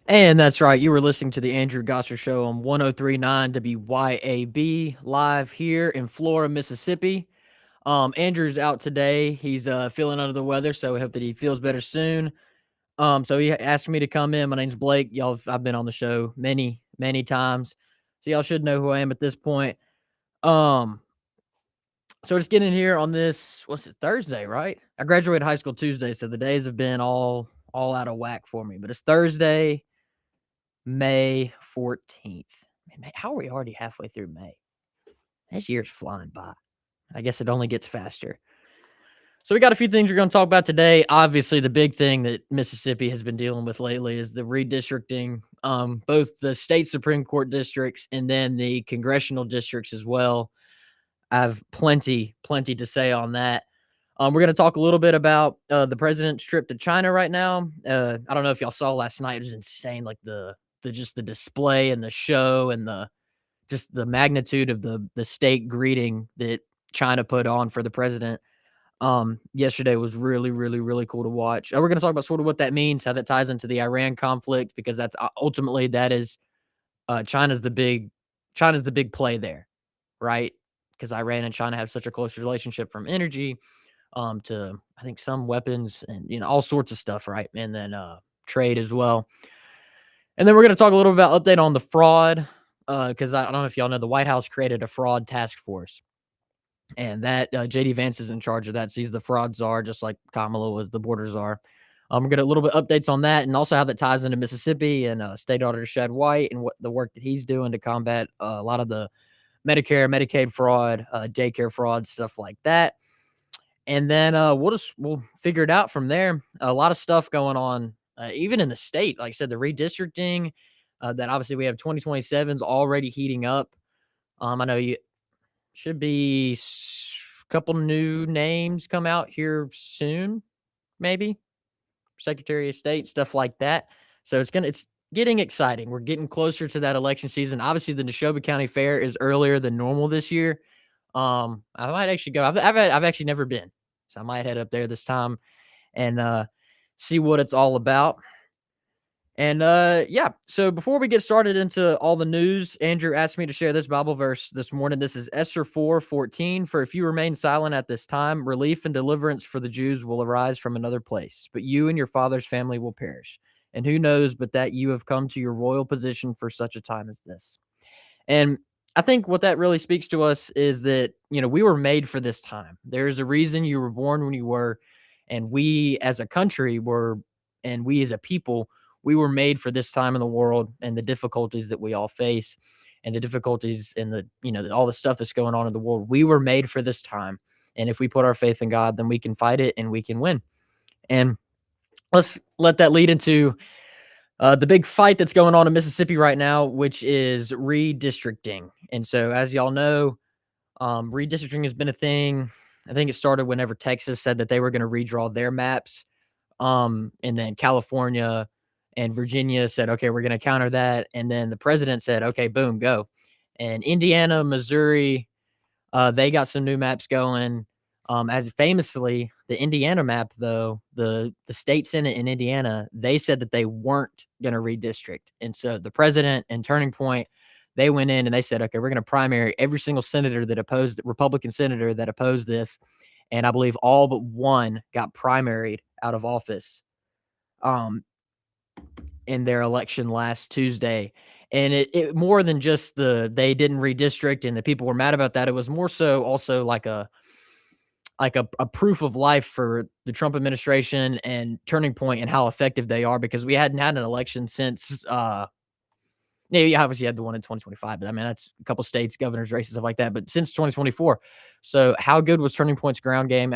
And that's right. You were listening to the Andrew Gosser Show on 1039 WYAB live here in Flora, Mississippi. Andrew's out today. He's feeling under the weather, so we hope that he feels better soon. So he asked me to come in. My name's Blake. I've been on the show many, many times, so y'all should know who I am at this point. Um, so just getting here on this. What's it? Thursday, right? I graduated high school Tuesday, so the days have been all out of whack for me. But it's Thursday, May 14th. Man, how are we already halfway through May? This year's flying by. I guess it only gets faster. So we got a few things we're going to talk about today. Obviously, the big thing that Mississippi has been dealing with lately is the redistricting, both the state Supreme Court districts and then the congressional districts as well. I have plenty to say on that. We're going to talk a little bit about the president's trip to China right now. I don't know if y'all saw last night; it was insane. Like the just the display and the show and the magnitude of the state greeting that China put on for the president. Yesterday was really cool to watch. We're going to talk about sort of what that means, how that ties into the Iran conflict, because that's ultimately that is China's the big play there, right? Because Iran and China have such a close relationship, from energy to I think some weapons and all sorts of stuff, right? And then trade as well. And then we're going to talk a little bit about update on the fraud, because I don't know if y'all know, the White House created a fraud task force, and that JD Vance is in charge of that. So he's the fraud czar, just like Kamala was the border czar. We're going to a little bit updates on that, and also how that ties into Mississippi and State Auditor Shad White and what the work that he's doing to combat a lot of the Medicare, Medicaid fraud, daycare fraud, stuff like that. And then we'll figure it out from there. A lot of stuff going on, even in the state. Like I said, the redistricting. That obviously we have 2027s already heating up. I know you should be a couple new names come out here soon, maybe Secretary of State, stuff like that. So it's getting exciting. We're getting closer to that election season. Obviously, the Neshoba County Fair is earlier than normal this year. I might actually go. I've actually never been, so I might head up there this time and see what it's all about. And yeah, so before we get started into all the news, Andrew asked me to share this Bible verse this morning. This is Esther 4:14. For if you remain silent at this time, relief and deliverance for the Jews will arise from another place, but you and your father's family will perish. And who knows but that you have come to your royal position for such a time as this. And I think what that really speaks to us is that, we were made for this time. There's a reason you were born when you were, and we as a country were, and we as a people, we were made for this time in the world and the difficulties that we all face and the difficulties and all the stuff that's going on in the world. We were made for this time. And if we put our faith in God, then we can fight it and we can win. And let's let that lead into the big fight that's going on in Mississippi right now, which is redistricting. And so, as y'all know, redistricting has been a thing. I think it started whenever Texas said that they were going to redraw their maps. And then California and Virginia said, okay, we're going to counter that. And then the president said, okay, boom, go. And Indiana, Missouri, they got some new maps going. As famously, the Indiana map, though, the state Senate in Indiana, they said that they weren't going to redistrict. And so the president and Turning Point, they went in and they said, okay, we're going to primary every single senator that opposed, Republican senator that opposed this. And I believe all but one got primaried out of office in their election last Tuesday. And it more than just they didn't redistrict and the people were mad about that. It was more so also like a proof of life for the Trump administration and Turning Point and how effective they are, because we hadn't had an election since you obviously had the one in 2025, but I mean, that's a couple states, governors, races, stuff like that. But since 2024, so how good was Turning Point's ground game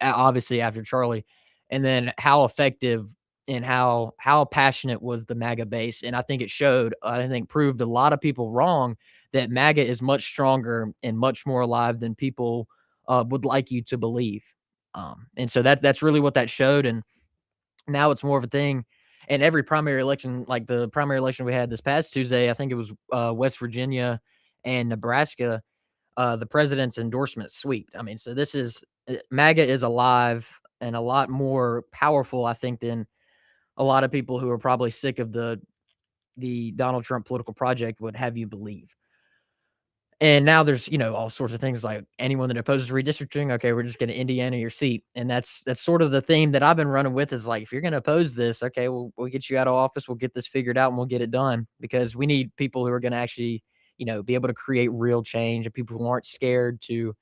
obviously after Charlie, and then how effective and how passionate was the MAGA base? And I think it showed. I think proved a lot of people wrong that MAGA is much stronger and much more alive than people would like you to believe. And so that's really what that showed. And now it's more of a thing. And every primary election, like the primary election we had this past Tuesday, I think it was West Virginia and Nebraska, the president's endorsement sweep. I mean, so MAGA is alive and a lot more powerful, I think, than a lot of people who are probably sick of the Donald Trump political project would have you believe. And now there's, all sorts of things like anyone that opposes redistricting, okay, we're just gonna Indiana your seat. And that's sort of the theme that I've been running with is like, if you're gonna oppose this, okay, we'll get you out of office, we'll get this figured out and we'll get it done because we need people who are gonna actually, be able to create real change and people who aren't scared to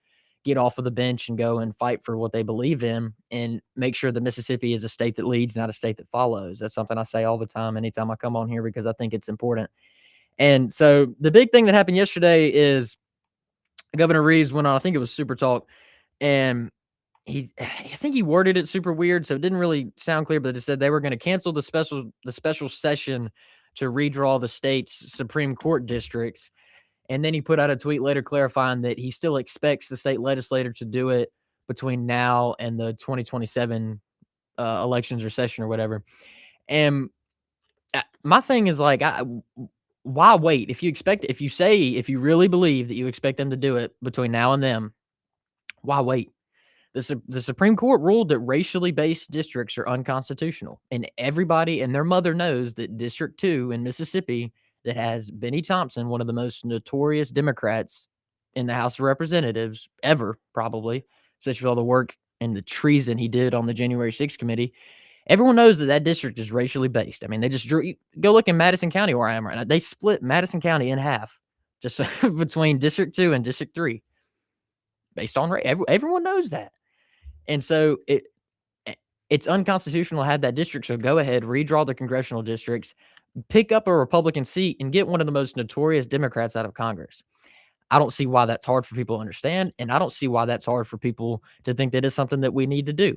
get off of the bench and go and fight for what they believe in and make sure that Mississippi is a state that leads, not a state that follows. That's something I say all the time anytime I come on here because I think it's important. And so the big thing that happened yesterday is Governor Reeves went on, I think it was Super Talk, and I think he worded it super weird, so it didn't really sound clear, but it said they were gonna cancel the special session to redraw the state's Supreme Court districts. And then he put out a tweet later clarifying that he still expects the state legislature to do it between now and the 2027 elections or session or whatever. And my thing is like, why wait? If you really believe that you expect them to do it between now and then, why wait? The Supreme Court ruled that racially based districts are unconstitutional, and everybody and their mother knows that District 2 in Mississippi that has Benny Thompson, one of the most notorious Democrats in the House of Representatives ever, probably, especially with all the work and the treason he did on the January 6th committee. Everyone knows that that district is racially based. I mean, they just go look in Madison County where I am right now. They split Madison County in half just between District 2 and District 3 based on race. Everyone knows that. And so it's unconstitutional to have that district. So go ahead, redraw the congressional districts, pick up a Republican seat, and get one of the most notorious Democrats out of Congress. I don't see why that's hard for people to understand, and I don't see why that's hard for people to think that is something that we need to do.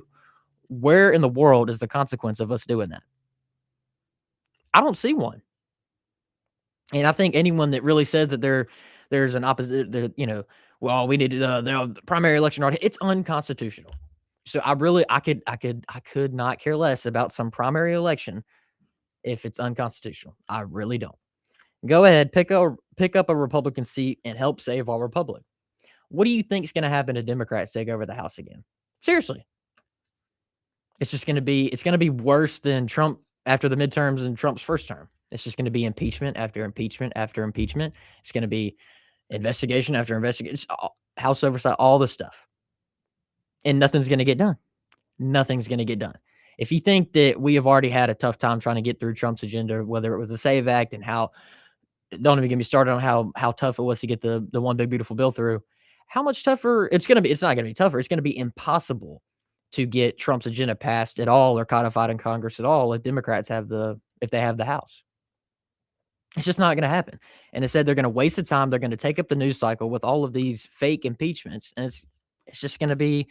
Where in the world is the consequence of us doing that? I don't see one. And I think anyone that really says that there's an opposite, well, we need the primary election, it's unconstitutional. So I could not care less about some primary election if it's unconstitutional. I really don't. Go ahead, pick up a Republican seat and help save our republic. What do you think is going to happen to Democrats take over the House again? Seriously, it's going to be worse than Trump after the midterms and Trump's first term. It's just going to be impeachment after impeachment after impeachment. It's going to be investigation after investigation, House oversight, all this stuff, and nothing's going to get done. Nothing's going to get done. If you think that we have already had a tough time trying to get through Trump's agenda, whether it was the SAVE Act and don't even get me started on how tough it was to get the one big beautiful bill through. How much tougher it's going to be? It's not going to be tougher. It's going to be impossible to get Trump's agenda passed at all or codified in Congress at all if Democrats have if they have the House. It's just not going to happen. And instead, they're going to waste the time. They're going to take up the news cycle with all of these fake impeachments, and it's just going to be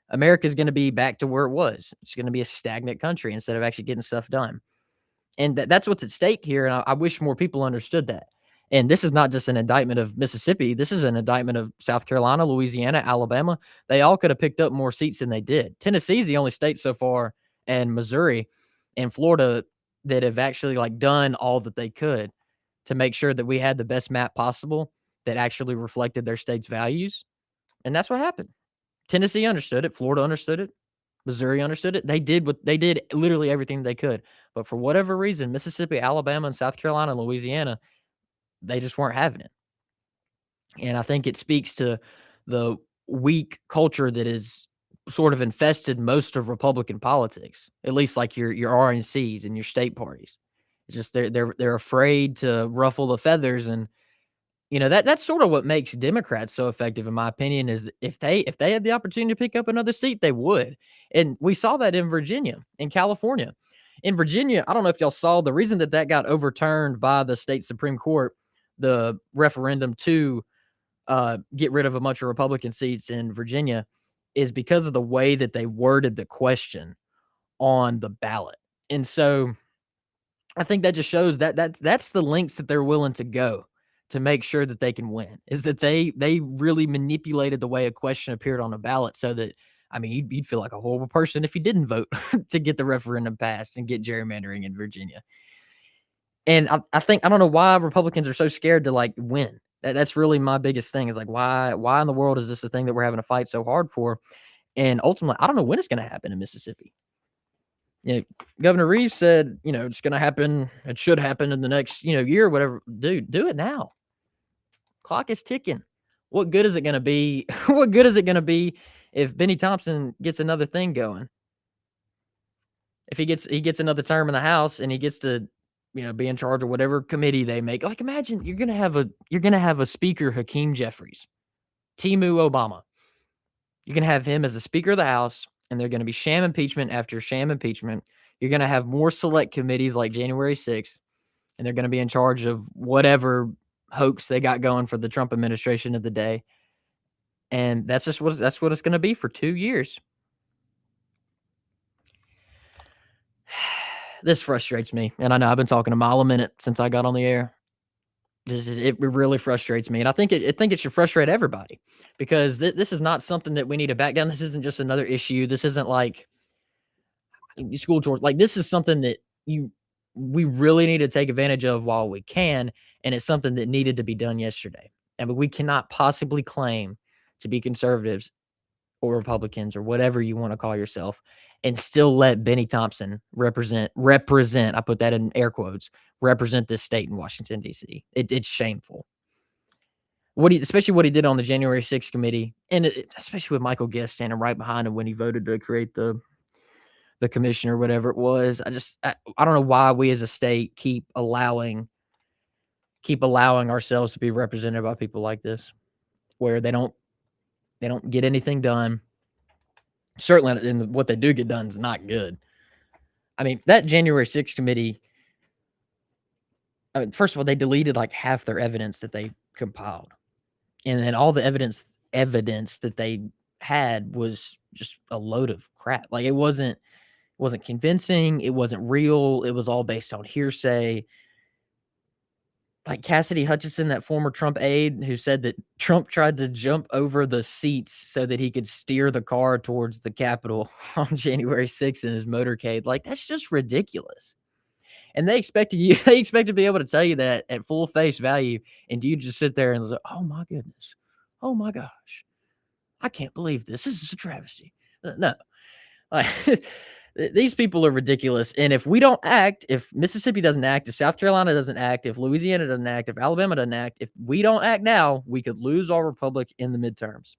America's going to be back to where it was. It's going to be a stagnant country instead of actually getting stuff done. And that's what's at stake here. And I wish more people understood that. And this is not just an indictment of Mississippi. This is an indictment of South Carolina, Louisiana, Alabama. They all could have picked up more seats than they did. Tennessee's the only state so far, and Missouri and Florida that have actually done all that they could to make sure that we had the best map possible that actually reflected their state's values. And that's what happened. Tennessee understood it. Florida understood it. Missouri understood it. They did literally everything they could. But for whatever reason, Mississippi, Alabama, and South Carolina, and Louisiana, they just weren't having it. And I think it speaks to the weak culture that is sort of infested most of Republican politics, at least like your RNCs and your state parties. It's just they're afraid to ruffle the feathers, and that's sort of what makes Democrats so effective, in my opinion, is if they had the opportunity to pick up another seat, they would. And we saw that in Virginia, in California. In Virginia, I don't know if y'all saw the reason that got overturned by the state Supreme Court, the referendum to get rid of a bunch of Republican seats in Virginia, is because of the way that they worded the question on the ballot. And so I think that just shows that's the lengths that they're willing to go to make sure that they can win, is that they really manipulated the way a question appeared on a ballot so that, I mean, you'd feel like a horrible person if you didn't vote to get the referendum passed and get gerrymandering in Virginia. And I don't know why Republicans are so scared to win. That's really my biggest thing, is why in the world is this a thing that we're having to fight so hard for? And ultimately, I don't know when it's going to happen in Mississippi. Yeah, Governor Reeves said, it's going to happen. It should happen in the next, year or whatever. Dude, do it now. Clock is ticking. What good is it going to be? What good is it going to be if Benny Thompson gets another thing going? If he gets another term in the House and he gets to, be in charge of whatever committee they make. Like, imagine you're gonna have a speaker, Hakeem Jeffries, Timu Obama. You're gonna have him as the Speaker of the House, and they're gonna be sham impeachment after sham impeachment. You're gonna have more select committees like January 6th, and they're gonna be in charge of whatever hoax they got going for the Trump administration of the day. And that's what it's gonna be for 2 years. This frustrates me, and I know I've been talking a mile a minute since I got on the air. It really frustrates me, and I think it should frustrate everybody because this is not something that we need to back down. This isn't just another issue. This isn't like school chores. Like, this is something that you we really need to take advantage of while we can, and it's something that needed to be done yesterday. I mean, we cannot possibly claim to be conservatives or Republicans or whatever you want to call yourself and still let Benny Thompson represent, I put that in air quotes, represent this state in Washington, D.C. It's shameful. Especially what he did on the January 6th committee, and especially with Michael Guest standing right behind him when he voted to create the commission or whatever it was. I don't know why we as a state keep allowing ourselves to be represented by people like this, where they don't get anything done. Certainly, in what they do get done is not good. I mean, that January 6th committee, I mean, first of all, they deleted like half their evidence that they compiled. And then all the evidence that they had was just a load of crap. Like, it wasn't convincing, it wasn't real, it was all based on hearsay. Like Cassidy Hutchinson, that former Trump aide who said that Trump tried to jump over the seats so that he could steer the car towards the Capitol on January 6th in his motorcade. Like, that's just ridiculous. And they expect to be able to tell you that at full face value, and you just sit there and say, "Oh my goodness. Oh my gosh. I can't believe this. This is a travesty." No. Like, these people are ridiculous, and if we don't act, if Mississippi doesn't act, if South Carolina doesn't act, if Louisiana doesn't act, if Alabama doesn't act, if we don't act now, we could lose our republic in the midterms.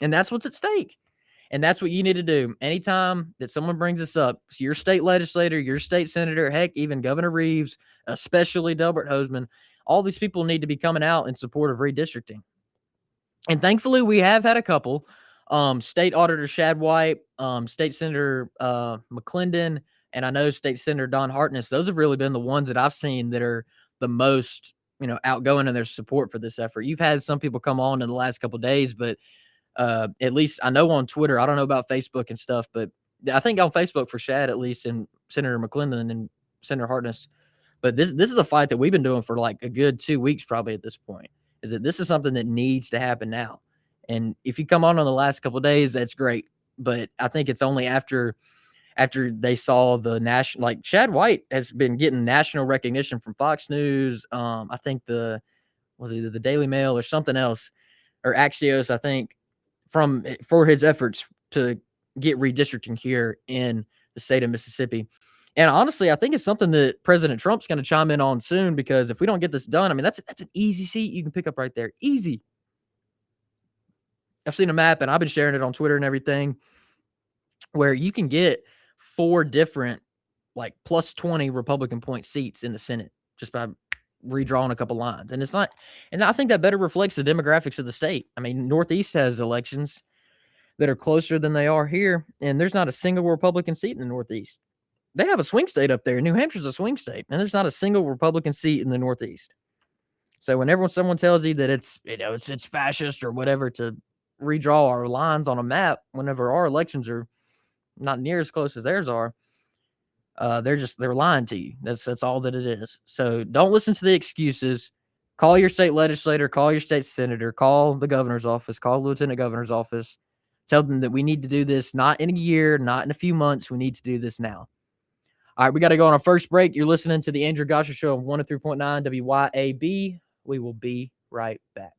And that's what's at stake. And that's what you need to do. Anytime that someone brings this up, your state legislator, your state senator, heck, even Governor Reeves, especially Delbert Hosemann, all these people need to be coming out in support of redistricting. And thankfully, we have had a couple. State Auditor Shad White, State Senator McClendon, and I know State Senator Don Hartness. Those have really been the ones that I've seen that are the most, outgoing in their support for this effort. You've had some people come on in the last couple of days, but at least I know on Twitter, I don't know about Facebook and stuff, but I think on Facebook for Shad, at least, and Senator McClendon and Senator Hartness. But this is a fight that we've been doing for like a good 2 weeks, probably at this point. Is that this is something that needs to happen now? And if you come on the last couple of days, that's great. But I think it's only after they saw the national, like Shad White has been getting national recognition from Fox News. I think was either the Daily Mail or something else, or Axios, I think, for his efforts to get redistricting here in the state of Mississippi. And honestly, I think it's something that President Trump's going to chime in on soon, because if we don't get this done, I mean, that's an easy seat you can pick up right there. Easy. I've seen a map and I've been sharing it on Twitter and everything, where you can get 4 different, like, plus 20 Republican point seats in the Senate just by redrawing a couple lines. And it's not, and I think that better reflects the demographics of the state. I mean, Northeast has elections that are closer than they are here, and there's not a single Republican seat in the Northeast. They have a swing state up there. New Hampshire's a swing state, and there's not a single Republican seat in the Northeast. So whenever someone tells you that it's fascist or whatever to redraw our lines on a map, whenever our elections are not near as close as theirs are, they're lying to you. That's all that it is. So don't listen to the excuses. Call your state legislator, call your state senator, call the governor's office, call the lieutenant governor's office. Tell them that we need to do this not in a year, not in a few months. We need to do this now. All right, we got to go on our first break. You're listening to the Andrew Gosher Show on 103.9 WYAB. We will be right back.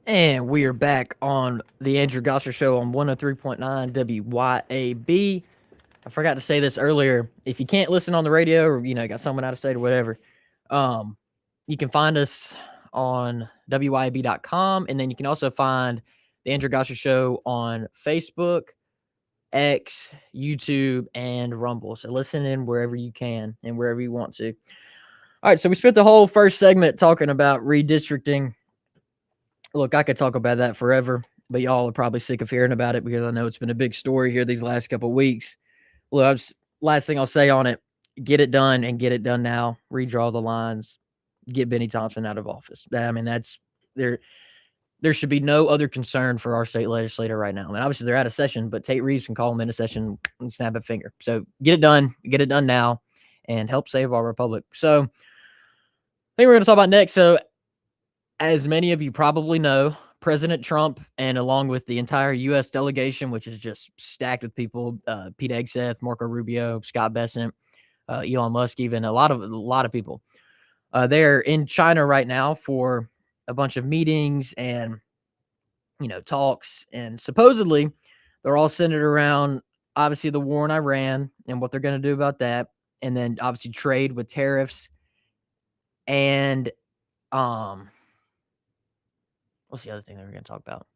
And we are back on the Andrew Gosser Show on 103.9 WYAB. I forgot to say this earlier. If you can't listen on the radio or, got someone out of state or whatever, um, you can find us on WYAB.com. And then you can also find the Andrew Gosser Show on Facebook, X, YouTube, and Rumble. So listen in wherever you can and wherever you want to. All right. So we spent the whole first segment talking about redistricting. Look, I could talk about that forever, but y'all are probably sick of hearing about it because I know it's been a big story here these last couple of weeks. Well, last thing I'll say on it, get it done and get it done now. Redraw the lines, get Benny Thompson out of office. I mean, that's there. There should be no other concern for our state legislator right now. I mean, obviously they're out of session, but Tate Reeves can call them into session and snap a finger. So get it done now, and help save our republic. So I think we're going to talk about next. So as many of you probably know, President Trump, and along with the entire U.S. delegation, which is just stacked with people, Pete Hegseth, Marco Rubio, Scott Bessent, Elon Musk, even a lot of people. They're in China right now for a bunch of meetings and talks, and supposedly they're all centered around obviously the war in Iran and what they're going to do about that, and then obviously trade with tariffs and what's the other thing that we're going to talk about?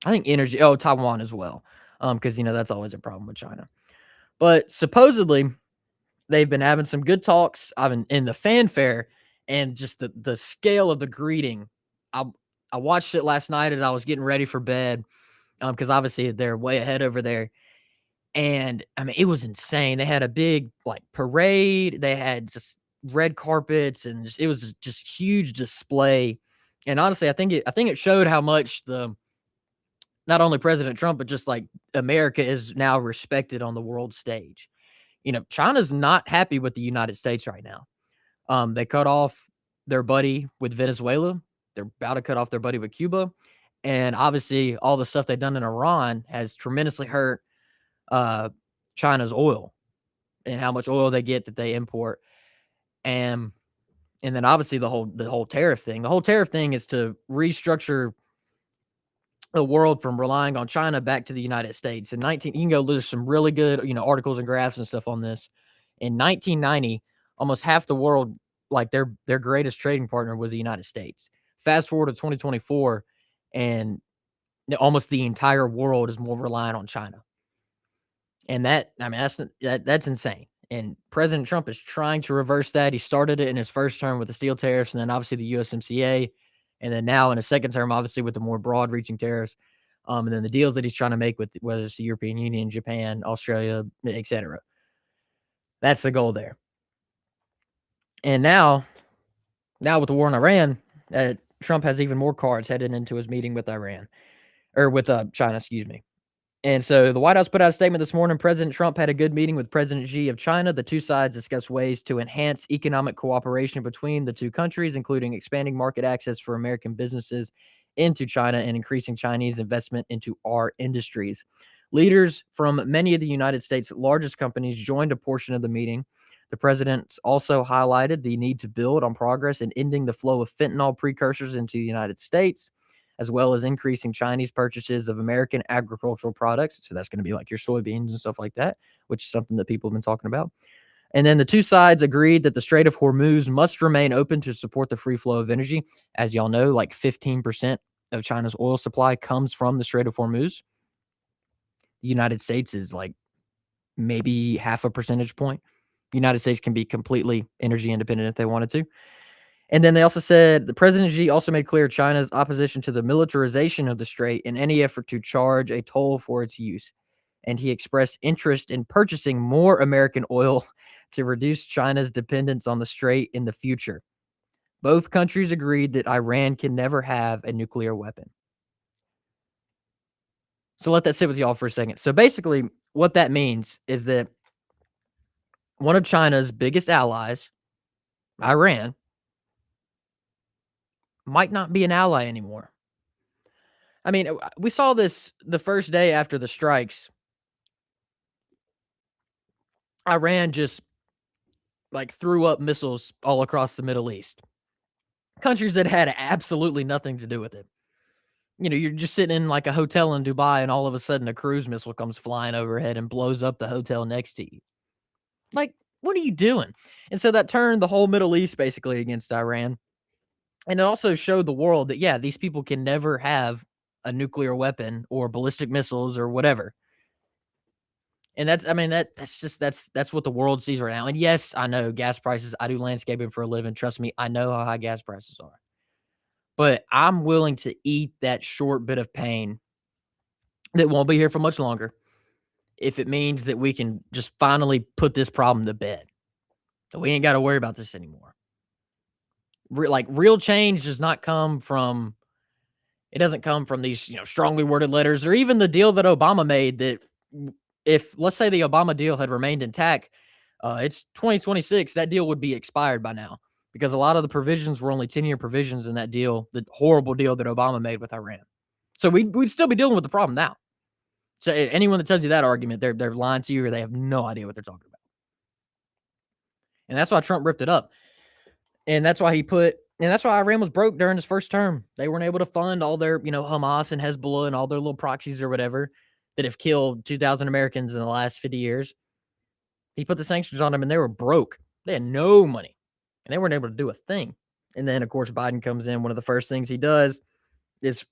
I think energy. Oh, Taiwan as well, because that's always a problem with China. But supposedly they've been having some good talks. I've been in the fanfare and just the scale of the greeting. I watched it last night as I was getting ready for bed, because obviously they're way ahead over there. And I mean, it was insane. They had a big parade. They had just red carpets, and it was just huge display. And honestly, I think it showed how much not only President Trump, but just America is now respected on the world stage. China's not happy with the United States right now. They cut off their buddy with Venezuela. They're about to cut off their buddy with Cuba. And obviously all the stuff they've done in Iran has tremendously hurt China's oil and how much oil they get that they import. And then obviously the whole tariff thing. The whole tariff thing is to restructure the world from relying on China back to the United States. In you can go, there's some really good, articles and graphs and stuff on this. In 1990, almost half the world, their greatest trading partner was the United States. Fast forward to 2024, and almost the entire world is more reliant on China. And that's insane. And President Trump is trying to reverse that. He started it in his first term with the steel tariffs, and then obviously the USMCA, and then now in his second term, obviously with the more broad-reaching tariffs, and then the deals that he's trying to make with whether it's the European Union, Japan, Australia, etc. That's the goal there. And now with the war in Iran, Trump has even more cards headed into his meeting with Iran, or with China, excuse me. And so the White House put out a statement this morning. President Trump had a good meeting with President Xi of China. The two sides discussed ways to enhance economic cooperation between the two countries, including expanding market access for American businesses into China and increasing Chinese investment into our industries. Leaders from many of the United States' largest companies joined a portion of the meeting. The president also highlighted the need to build on progress in ending the flow of fentanyl precursors into the United States, as well as increasing Chinese purchases of American agricultural products. So that's going to be like your soybeans and stuff like that, which is something that people have been talking about. And then the two sides agreed that the Strait of Hormuz must remain open to support the free flow of energy. As y'all know, 15% of China's oil supply comes from the Strait of Hormuz. The United States is maybe half a percentage point. The United States can be completely energy independent if they wanted to. And then they also said the President Xi also made clear China's opposition to the militarization of the strait in any effort to charge a toll for its use. And he expressed interest in purchasing more American oil to reduce China's dependence on the strait in the future. Both countries agreed that Iran can never have a nuclear weapon. So let that sit with y'all for a second. So basically, what that means is that one of China's biggest allies, Iran, might not be an ally anymore. I mean, we saw this the first day after the strikes. Iran just threw up missiles all across the Middle East. countries that had absolutely nothing to do with it. You know, you're just sitting in like a hotel in Dubai, and all of a sudden a cruise missile comes flying overhead and blows up the hotel next to you. Like, what are you doing? And so that turned the whole Middle East basically against Iran. And it also showed the world that, yeah, these people can never have a nuclear weapon or ballistic missiles or whatever. And that's, I mean, that's just that's what the world sees right now. And yes, I know gas prices. I do landscaping for a living. Trust me, I know how high gas prices are. But I'm willing to eat that short bit of pain that won't be here for much longer if it means that we can just finally put this problem to bed. So we ain't got to worry about this anymore. Like real change does not come from it doesn't come from these, strongly worded letters or even the deal that Obama made that if let's say the Obama deal had remained intact, it's 2026, that deal would be expired by now because a lot of the provisions were only 10-year provisions in that deal, the horrible deal that Obama made with Iran. So we'd still be dealing with the problem now. So anyone that tells you that argument, they're lying to you or they have no idea what they're talking about. And that's why Trump ripped it up. And that's why that's why Iran was broke during his first term. They weren't able to fund all their, Hamas and Hezbollah and all their little proxies or whatever that have killed 2,000 Americans in the last 50 years. He put the sanctions on them and they were broke. They had no money and they weren't able to do a thing. And then, of course, Biden comes in. One of the first things he does is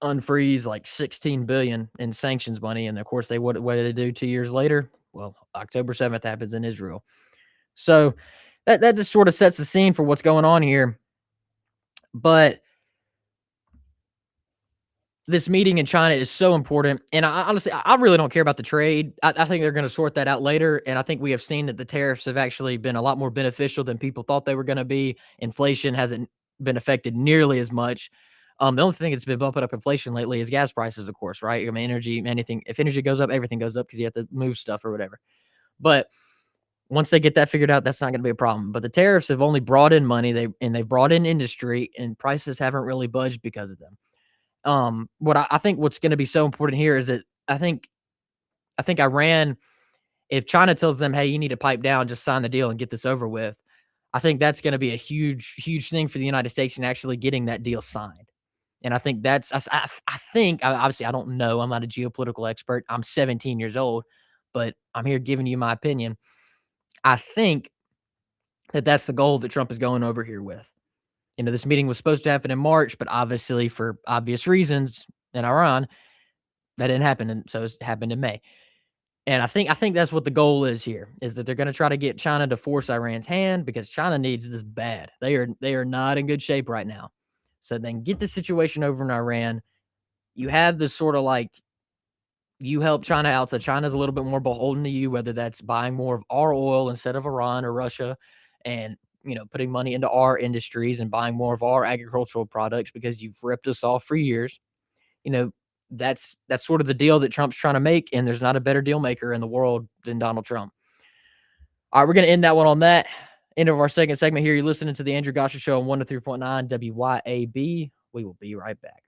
unfreeze like 16 billion in sanctions money. And of course, what did they do 2 years later? Well, October 7th happens in Israel. So that just sort of sets the scene for what's going on here. But this meeting in China is so important, and I honestly, I really don't care about the trade. I think they're gonna sort that out later, and I think we have seen that the tariffs have actually been a lot more beneficial than people thought they were gonna be. Inflation hasn't been affected nearly as much. The only thing that's been bumping up inflation lately is gas prices, of course, right? I mean, energy, anything. If energy goes up, everything goes up because you have to move stuff or whatever. But once they get that figured out, that's not gonna be a problem. But the tariffs have only brought in money, they've brought in industry, and prices haven't really budged because of them. What I think what's gonna be so important here is that I think Iran, if China tells them, "Hey, you need to pipe down, just sign the deal and get this over with," I think that's gonna be a huge, huge thing for the United States in actually getting that deal signed. And I think that's I think obviously, I don't know, I'm not a geopolitical expert, I'm 17 years old, but I'm here giving you my opinion. I think that that's the goal that Trump is going over here with. This meeting was supposed to happen in March, but obviously for obvious reasons in Iran, that didn't happen, and so it happened in May. And I think that's what the goal is here, is that they're gonna try to get China to force Iran's hand because China needs this bad. They are not in good shape right now. So then get the situation over in Iran. You have this sort of like you help China out, so China's a little bit more beholden to you, whether that's buying more of our oil instead of Iran or Russia, and putting money into our industries and buying more of our agricultural products because you've ripped us off for years. You know, that's sort of the deal that Trump's trying to make, and there's not a better deal maker in the world than Donald Trump. All right, we're gonna end that one on that. End of our second segment here. You're listening to the Andrew Gossett Show on 103.9 WYAB. We will be right back.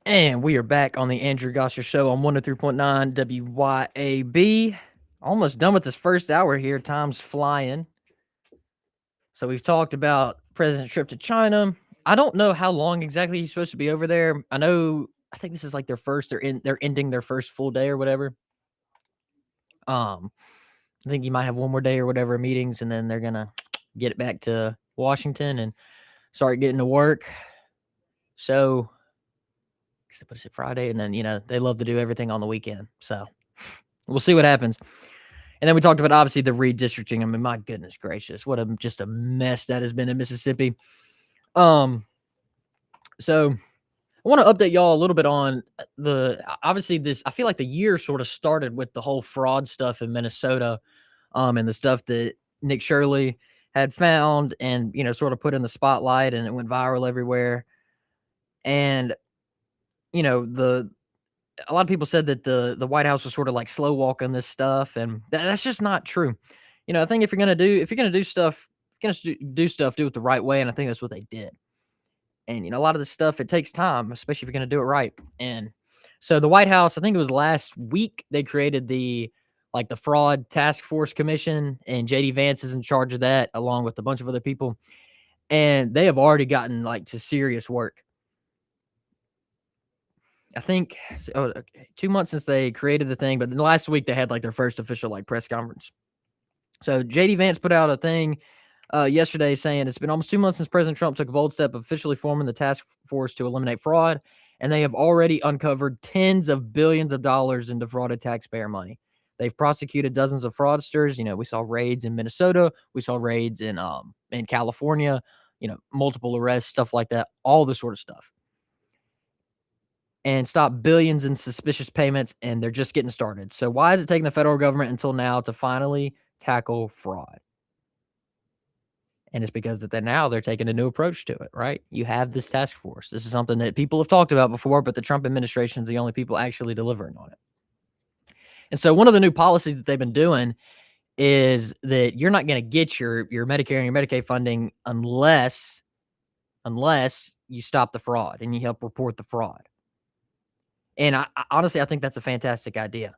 And we are back on the Andrew Gosser Show on 103.9 WYAB. Almost done with this first hour here. Time's flying. So we've talked about President's trip to China. I don't know how long exactly he's supposed to be over there. I think this is like they're ending their first full day or whatever. I think he might have one more day or whatever of meetings, and then they're gonna get it back to Washington and start getting to work. So what is it, Friday? And then, they love to do everything on the weekend. So we'll see what happens. And then we talked about, obviously, the redistricting. I mean, my goodness gracious, what just a mess that has been in Mississippi. So I want to update y'all a little bit on obviously I feel like the year sort of started with the whole fraud stuff in Minnesota, and the stuff that Nick Shirley had found and, sort of put in the spotlight, and it went viral everywhere. And, a lot of people said that the White House was sort of like slow walking this stuff, and that's just not true. I think if you're gonna do stuff, do it the right way, and I think that's what they did. And a lot of this stuff, it takes time, especially if you're gonna do it right. And so the White House, I think it was last week, they created the fraud task force commission, and JD Vance is in charge of that, along with a bunch of other people, and they have already gotten to serious work. I think 2 months since they created the thing, but then last week they had their first official press conference. So JD Vance put out a thing yesterday saying it's been almost 2 months since President Trump took a bold step of officially forming the task force to eliminate fraud, and they have already uncovered tens of billions of dollars in defrauded taxpayer money. They've prosecuted dozens of fraudsters. We saw raids in Minnesota, we saw raids in California. Multiple arrests, stuff like that, all this sort of stuff. And stop billions in suspicious payments, and they're just getting started. So why is it taking the federal government until now to finally tackle fraud? And it's because now they're taking a new approach to it, right? You have this task force. This is something that people have talked about before, but the Trump administration is the only people actually delivering on it. And so one of the new policies that they've been doing is that you're not going to get your Medicare and your Medicaid funding unless you stop the fraud and you help report the fraud. And I honestly, I think that's a fantastic idea,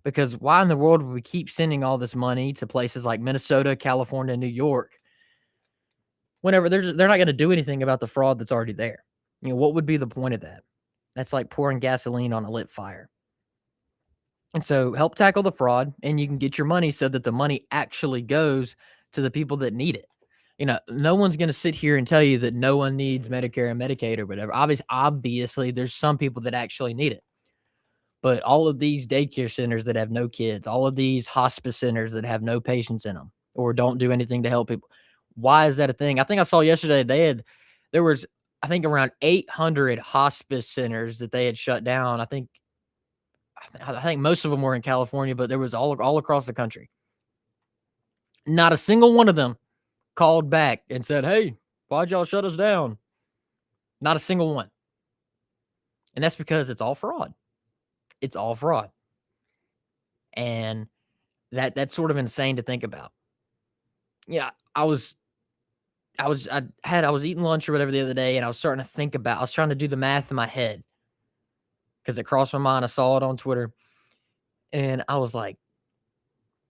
because why in the world would we keep sending all this money to places like Minnesota, California, New York, whenever they're not going to do anything about the fraud that's already there? What would be the point of that? That's like pouring gasoline on a lit fire. And so help tackle the fraud, and you can get your money so that the money actually goes to the people that need it. No one's going to sit here and tell you that no one needs Medicare and Medicaid or whatever. Obviously, there's some people that actually need it. But all of these daycare centers that have no kids, all of these hospice centers that have no patients in them or don't do anything to help people, why is that a thing? I think I saw yesterday there was, I think, around 800 hospice centers that they had shut down. I think most of them were in California, but there was all across the country. Not a single one of them called back and said, "Hey, why'd y'all shut us down?" Not a single one. And that's because it's all fraud. It's all fraud. And that's sort of insane to think about. Yeah, I was eating lunch or whatever the other day, and I was starting to think about, I was trying to do the math in my head because it crossed my mind. I saw it on Twitter, and I was like,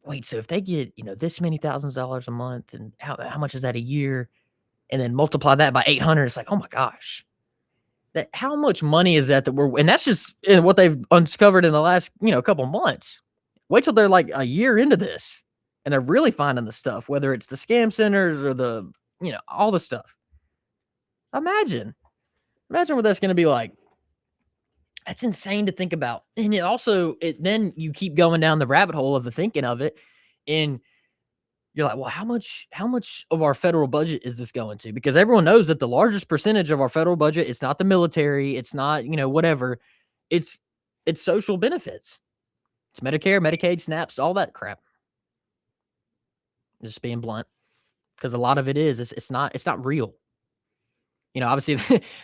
wait, so if they get, this many thousands of dollars a month, and how much is that a year? And then multiply that by 800, it's like, oh my gosh. How much money is that and that's just what they've uncovered in the last, couple months. Wait till they're like a year into this and they're really finding the stuff, whether it's the scam centers or all the stuff. Imagine what that's going to be like. That's insane to think about. And then you keep going down the rabbit hole of the thinking of it, and you're like, well, how much of our federal budget is this going to? Because everyone knows that the largest percentage of our federal budget, it's not the military, it's not, whatever. It's social benefits. It's Medicare, Medicaid, SNAPs, all that crap. Just being blunt. Because a lot of it it's not real. Obviously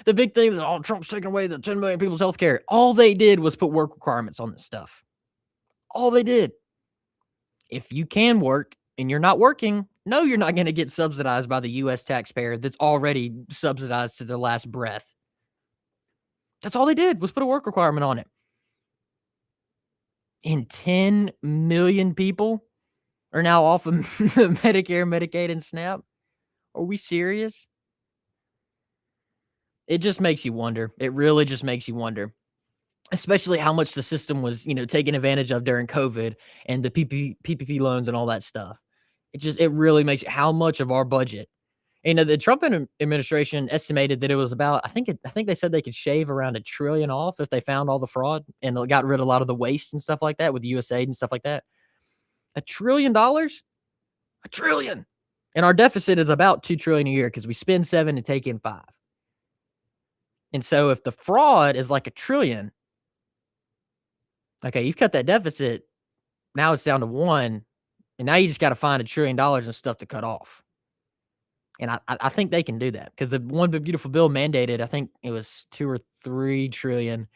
the big thing is, Trump's taking away the 10 million people's health care. All they did was put work requirements on this stuff. All they did. If you can work and you're not working, no, you're not going to get subsidized by the U.S. taxpayer that's already subsidized to their last breath. That's all they did was put a work requirement on it. And 10 million people are now off of Medicare, Medicaid, and SNAP. Are we serious? It just makes you wonder. It really just makes you wonder, especially how much the system was, taken advantage of during COVID and the PPP loans and all that stuff. It really makes how much of our budget. The Trump administration estimated that it was about I think they said they could shave around $1 trillion off if they found all the fraud and got rid of a lot of the waste and stuff like that with USAID and stuff like that. $1 trillion? $1 trillion. And our deficit is about 2 trillion a year because we spend 7 and take in 5. And so if the fraud is like 1 trillion, okay, you've cut that deficit. Now it's down to 1, and now you just got to find $1 trillion and stuff to cut off. And I think they can do that because the one big beautiful bill mandated, I think it was 2 or 3 trillion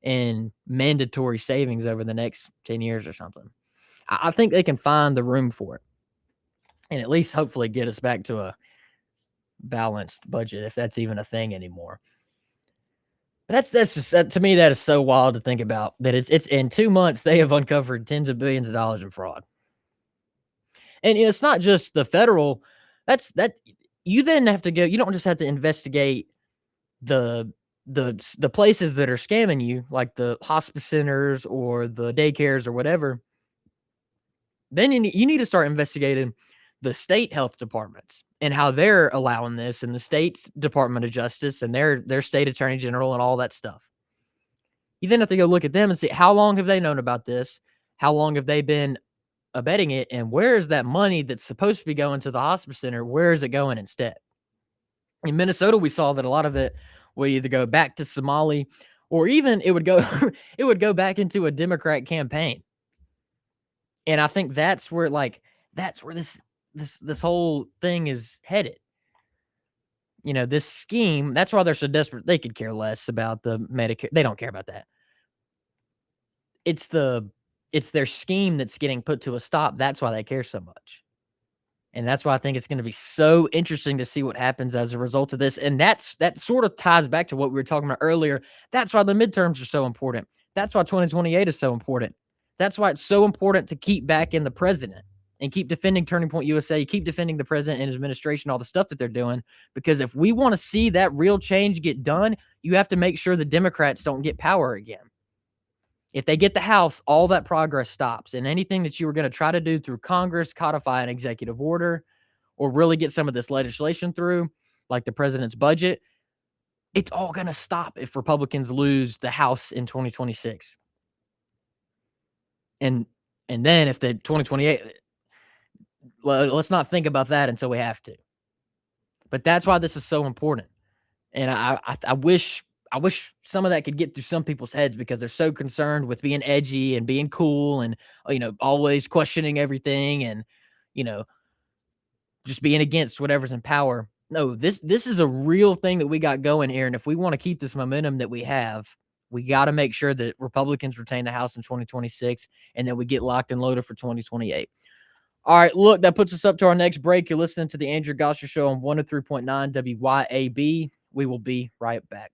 in mandatory savings over the next 10 years or something. I think they can find the room for it and at least hopefully get us back to a balanced budget if that's even a thing anymore. But that's just to me that is so wild to think about that it's in 2 months they have uncovered tens of billions of dollars in fraud. And it's not just the federal. That you then have to go. You don't just have to investigate the the places that are scamming you, like the hospice centers or the daycares or whatever. Then you need to start investigating the state health departments and how they're allowing this, and the state's Department of Justice and their state attorney general and all that stuff. You then have to go look at them and see how long have they known about this? How long have they been abetting it? And where is that money that's supposed to be going to the hospice center? Where is it going instead? In Minnesota, we saw that a lot of it would either go back to Somali or even it would go it would go back into a Democrat campaign. And I think that's where this whole thing is headed. This scheme, that's why they're so desperate. They could care less about the Medicare. They don't care about that. It's the it's their scheme that's getting put to a stop. That's why they care so much. And that's why I think it's gonna be so interesting to see what happens as a result of this, and that sort of ties back to what we were talking about earlier. That's why the midterms are so important. That's why 2028 is so important. That's why it's so important to keep back in the president and keep defending Turning Point USA, keep defending the president and his administration, all the stuff that they're doing, because if we wanna see that real change get done, you have to make sure the Democrats don't get power again. If they get the House, all that progress stops, and anything that you were gonna try to do through Congress, codify an executive order, or really get some of this legislation through, like the president's budget, it's all gonna stop if Republicans lose the House in 2026. And and then if the 2028, let's not think about that until we have to. But that's why this is so important. And I wish some of that could get through some people's heads because they're so concerned with being edgy and being cool and, always questioning everything and, you know, just being against whatever's in power. No, this is a real thing that we got going here, and if we wanna keep this momentum that we have, we gotta make sure that Republicans retain the House in 2026 and that we get locked and loaded for 2028. All right, look, that puts us up to our next break. You're listening to the Andrew Gosser Show on 103.9 WYAB. We will be right back.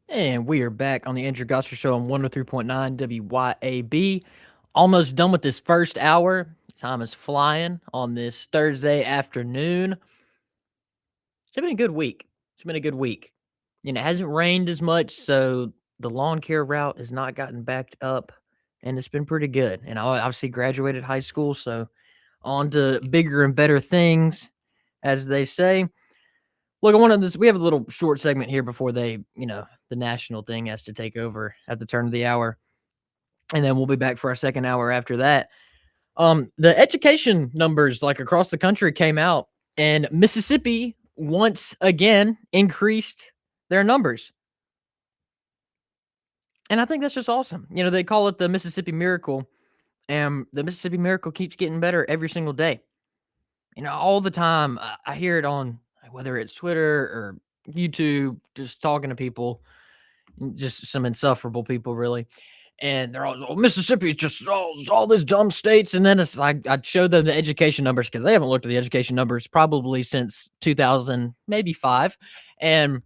And we are back on the Andrew Gosser Show on 103.9 WYAB. Almost done with this first hour. Time is flying on this Thursday afternoon. It's been a good week. It's been a good week. And it hasn't rained as much, so the lawn care route has not gotten backed up, and it's been pretty good. And I obviously graduated high school, so on to bigger and better things, as they say. Look, I wanted this. We have a little short segment here before the national thing has to take over at the turn of the hour, and then we'll be back for our second hour after that. The education numbers like across the country came out, and Mississippi once again increased their numbers, and I think that's just awesome. They call it the Mississippi Miracle, and the Mississippi Miracle keeps getting better every single day. All the time I hear it on whether it's Twitter or YouTube, just talking to people, just some insufferable people, really. And they're all, Mississippi is just all these dumb states. And then it's like, I'd show them the education numbers because they haven't looked at the education numbers probably since 2000, maybe 5. And,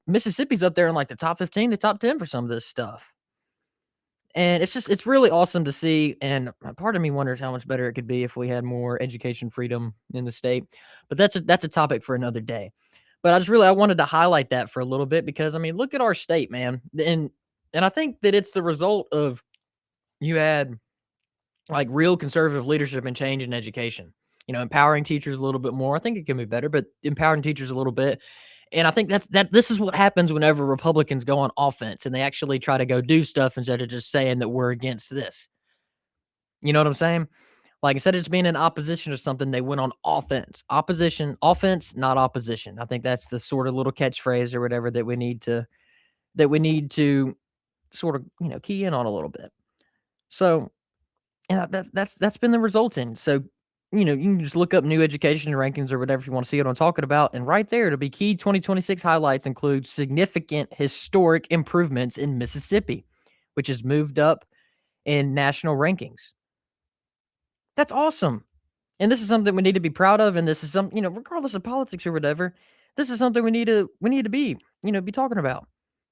Mississippi's up there in like the top 15, the top 10 for some of this stuff. And it's really awesome to see. And part of me wonders how much better it could be if we had more education freedom in the state. But that's a topic for another day. But I wanted to highlight that for a little bit because look at our state, man. And I think that it's the result of you had like real conservative leadership and change in education. Empowering teachers a little bit more. I think it can be better, but empowering teachers a little bit. And I think this is what happens whenever Republicans go on offense and they actually try to go do stuff instead of just saying that we're against this. You know what I'm saying? Like instead of just being in opposition or something, they went on offense. Offense, not opposition. I think that's the sort of little catchphrase or whatever that we need to sort of, key in on a little bit. So, and that's been the result in. So, you can just look up new education rankings or whatever if you want to see what I'm talking about. And right there, to be key 2026 highlights include significant historic improvements in Mississippi, which has moved up in national rankings. That's awesome. And this is something we need to be proud of. And this is something, regardless of politics or whatever, this is something we need to be, be talking about.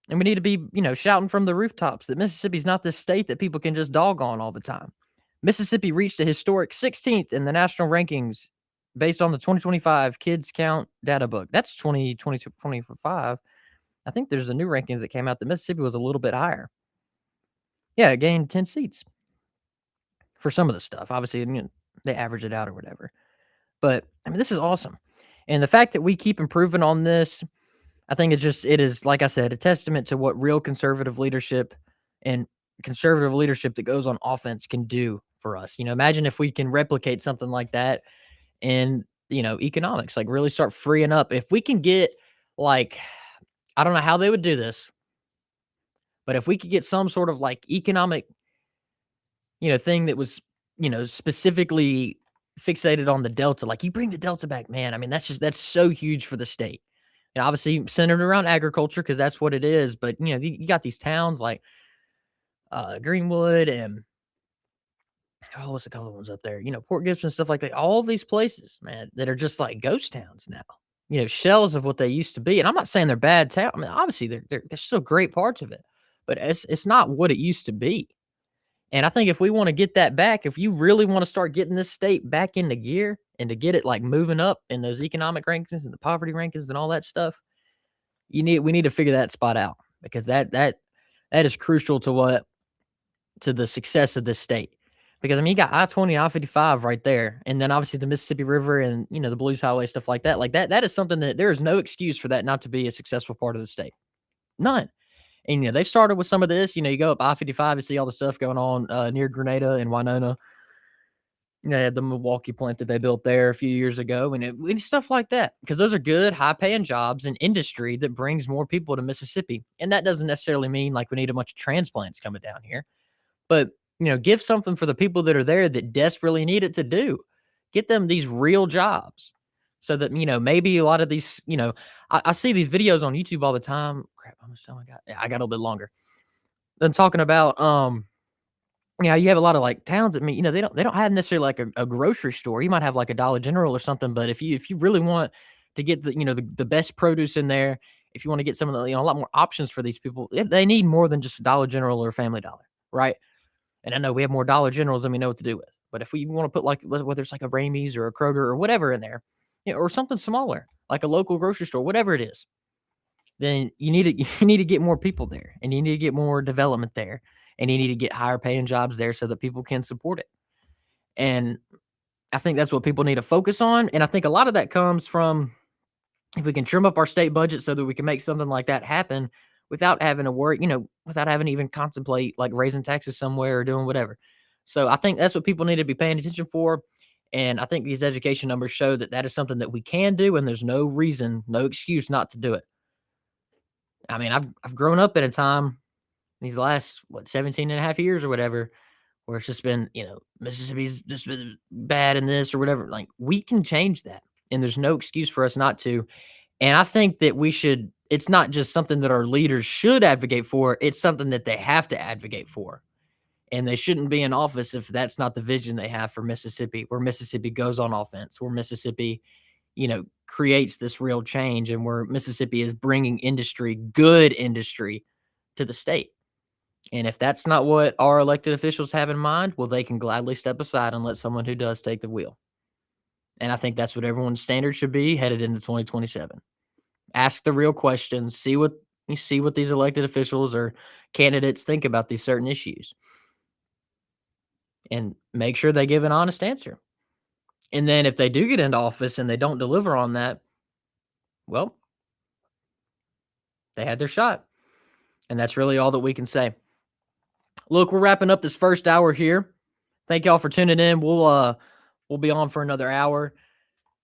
And we need to be, shouting from the rooftops that Mississippi's not this state that people can just dog on all the time. Mississippi reached a historic 16th in the national rankings based on the 2025 Kids Count data book. That's 2025. I think there's a new rankings that came out that Mississippi was a little bit higher. Yeah, it gained 10 seats for some of the stuff. Obviously, they average it out or whatever. But, this is awesome. And the fact that we keep improving on this, I think it is, like I said, a testament to what real conservative leadership and conservative leadership that goes on offense can do for us. Imagine if we can replicate something like that in, economics, like really start freeing up. If we can get like, I don't know how they would do this, but if we could get some sort of like economic, thing that was, specifically fixated on the Delta, like you bring the Delta back, man. That's so huge for the state. And obviously centered around agriculture because that's what it is. But, you got these towns like Greenwood and what's the couple ones up there? Port Gibson, stuff like that. All these places, man, that are just like ghost towns now. Shells of what they used to be. And I'm not saying they're bad towns. Obviously they're still great parts of it, but it's not what it used to be. And I think if we want to get that back, if you really want to start getting this state back into gear and to get it like moving up in those economic rankings and the poverty rankings and all that stuff, we need to figure that spot out because that is crucial to the success of this state. Because you got I-20, I-55 right there, and then obviously the Mississippi River and the Blues Highway, stuff like that. Like that is something that there is no excuse for that not to be a successful part of the state. None. And they started with some of this. You go up I-55 and see all the stuff going on near Grenada and Winona. They had the Milwaukee plant that they built there a few years ago, and stuff like that. Because those are good, high-paying jobs and industry that brings more people to Mississippi. And that doesn't necessarily mean like we need a bunch of transplants coming down here, but give something for the people that are there that desperately need it to do. Get them these real jobs so that, maybe a lot of these, I see these videos on YouTube all the time. Crap, how much time I got? Yeah, I got a little bit longer. Them talking about, you have a lot of like towns that they don't have necessarily like a grocery store. You might have like a Dollar General or something, but if you really want to get the best produce in there if you want to get some of the, a lot more options for these people, they need more than just Dollar General or Family Dollar, right? And I know we have more Dollar Generals than we know what to do with. But if we want to put like whether it's like a Ramey's or a Kroger or whatever in there, or something smaller, like a local grocery store, whatever it is, then you need to you need to get more people there, and you need to get more development there, and you need to get higher paying jobs there so that people can support it. And I think that's what people need to focus on. And I think a lot of that comes from if we can trim up our state budget so that we can make something like that happen without having to worry, without having to even contemplate like raising taxes somewhere or doing whatever. So I think that's what people need to be paying attention for. And I think these education numbers show that that is something that we can do, and there's no reason, no excuse not to do it. I mean, I've grown up at a time these last, 17 and a half years or whatever, where it's just been, Mississippi's just been bad in this or whatever. Like, we can change that, and there's no excuse for us not to. And I think that we should, it's not just something that our leaders should advocate for, it's something that they have to advocate for. And they shouldn't be in office if that's not the vision they have for Mississippi, where Mississippi goes on offense, where Mississippi, creates this real change, and where Mississippi is bringing industry, good industry, to the state. And if that's not what our elected officials have in mind, well, they can gladly step aside and let someone who does take the wheel. And I think that's what everyone's standard should be headed into 2027. Ask the real questions, see what these elected officials or candidates think about these certain issues, and make sure they give an honest answer. And then if they do get into office and they don't deliver on that, well, they had their shot. And that's really all that we can say. Look, we're wrapping up this first hour here. Thank y'all for tuning in. We'll be on for another hour.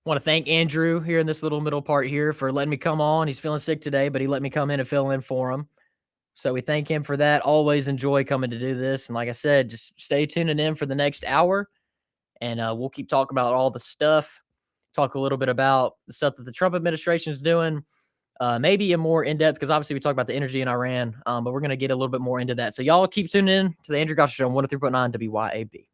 Want to thank Andrew here in this little middle part here for letting me come on. He's feeling sick today, but he let me come in and fill in for him. So we thank him for that. Always enjoy coming to do this. And like I said, just stay tuning in for the next hour, and we'll keep talking about all the stuff. Talk a little bit about the stuff that the Trump administration is doing, maybe a more in depth, because obviously we talked about the energy in Iran, but we're going to get a little bit more into that. So y'all keep tuning in to the Andrew Goss Show on 103.9 WYAB.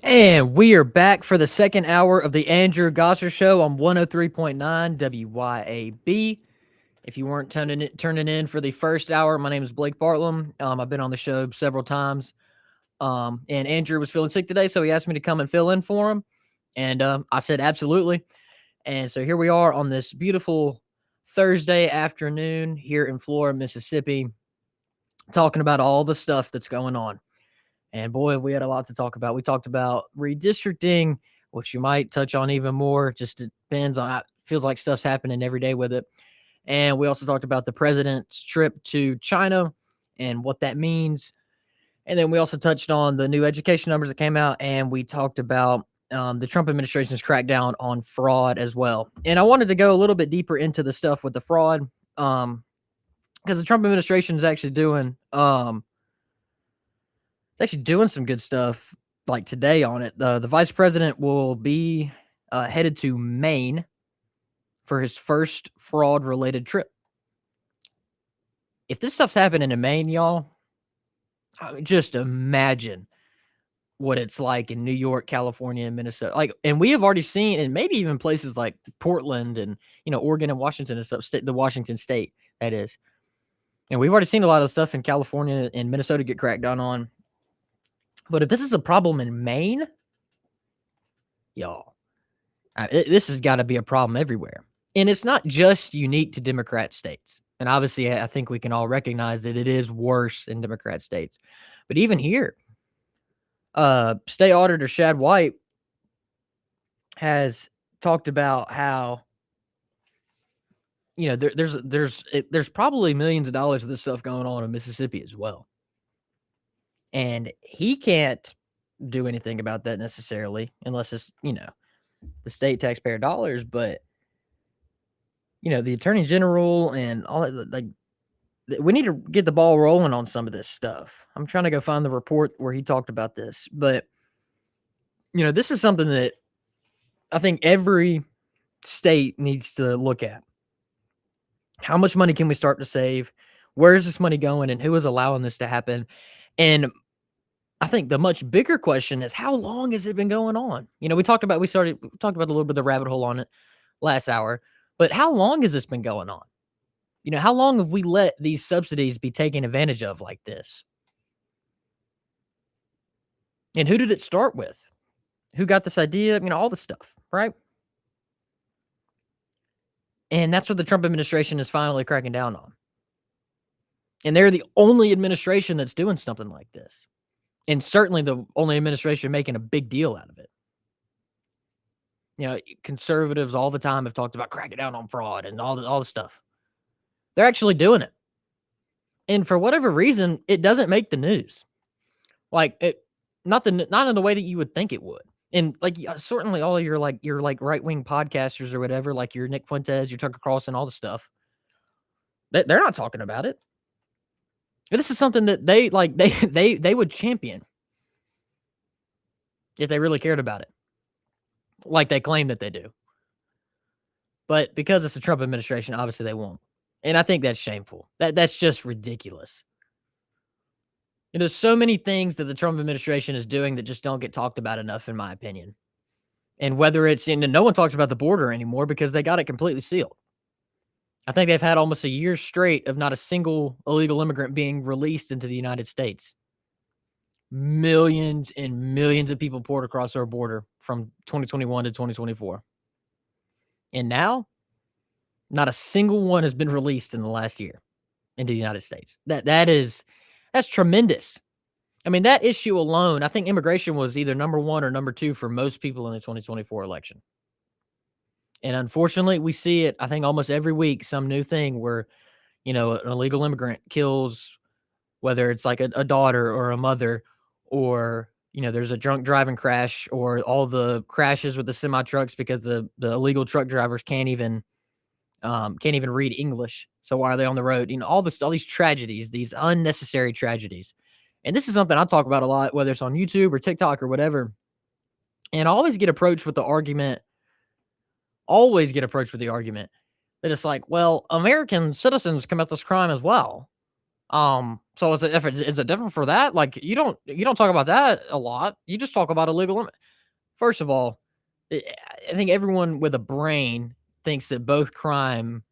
And we are back for the second hour of the Andrew Gosser Show on 103.9 WYAB. If you weren't turning in for the first hour, my name is Blake Bartlam. I've been on the show several times. And Andrew was feeling sick today, so he asked me to come and fill in for him. And I said, absolutely. And so here we are on this beautiful Thursday afternoon here in Flora, Mississippi, talking about all the stuff that's going on. And boy, we had a lot to talk about. We talked about redistricting, which you might touch on even more. Just depends on, feels like stuff's happening every day with it. And we also talked about the president's trip to China and what that means. And then we also touched on the new education numbers that came out. And we talked about the Trump administration's crackdown on fraud as well. And I wanted to go a little bit deeper into the stuff with the fraud because the Trump administration is actually doing some good stuff like today on it. The vice president will be headed to Maine for his first fraud related trip. If this stuff's happening in Maine, y'all, I mean, just imagine what it's like in New York, California, and Minnesota. Like, and we have already seen, and maybe even places like Portland and, Oregon and Washington and stuff, the Washington state, that is. And we've already seen a lot of stuff in California and Minnesota get cracked down on. But if this is a problem in Maine, y'all, this has got to be a problem everywhere. And it's not just unique to Democrat states. And obviously, I think we can all recognize that it is worse in Democrat states. But even here, State Auditor Shad White has talked about how, there's probably millions of dollars of this stuff going on in Mississippi as well. And he can't do anything about that necessarily unless it's, the state taxpayer dollars. But, the attorney general and all that, like, we need to get the ball rolling on some of this stuff. I'm trying to go find the report where he talked about this. But, this is something that I think every state needs to look at. How much money can we start to save? Where is this money going? And who is allowing this to happen? And I think the much bigger question is, how long has it been going on? We talked about a little bit of the rabbit hole on it last hour, but how long has this been going on? How long have we let these subsidies be taken advantage of like this? And who did it start with? Who got this idea? All the stuff, right? And that's what the Trump administration is finally cracking down on. And they're the only administration that's doing something like this. And certainly the only administration making a big deal out of it. Conservatives all the time have talked about cracking down on fraud and all the stuff. They're actually doing it. And for whatever reason, it doesn't make the news. Like, it not in the way that you would think it would. And like, certainly all your right-wing podcasters or whatever, like your Nick Fuentes, your Tucker Carlson, all the stuff, they're not talking about it. This is something that they would champion if they really cared about it, like they claim that they do. But because it's the Trump administration, obviously they won't. And I think that's shameful. That's just ridiculous. There's so many things that the Trump administration is doing that just don't get talked about enough, in my opinion. And whether it's no one talks about the border anymore because they got it completely sealed. I think they've had almost a year straight of not a single illegal immigrant being released into the United States. Millions and millions of people poured across our border from 2021 to 2024. And now, not a single one has been released in the last year into the United States. That's tremendous. I mean, that issue alone, I think immigration was either number one or number two for most people in the 2024 election. And unfortunately, we see it, I think, almost every week, some new thing where, an illegal immigrant kills, whether it's like a daughter or a mother, or, there's a drunk driving crash, or all the crashes with the semi trucks because the illegal truck drivers can't even read English. So why are they on the road? All these tragedies, these unnecessary tragedies. And this is something I talk about a lot, whether it's on YouTube or TikTok or whatever. And I always get approached with the argument that it's like, well, American citizens commit this crime as well. So is it different for that? Like, you don't talk about that a lot. You just talk about illegal First of all, I I think everyone with a brain thinks that both crime,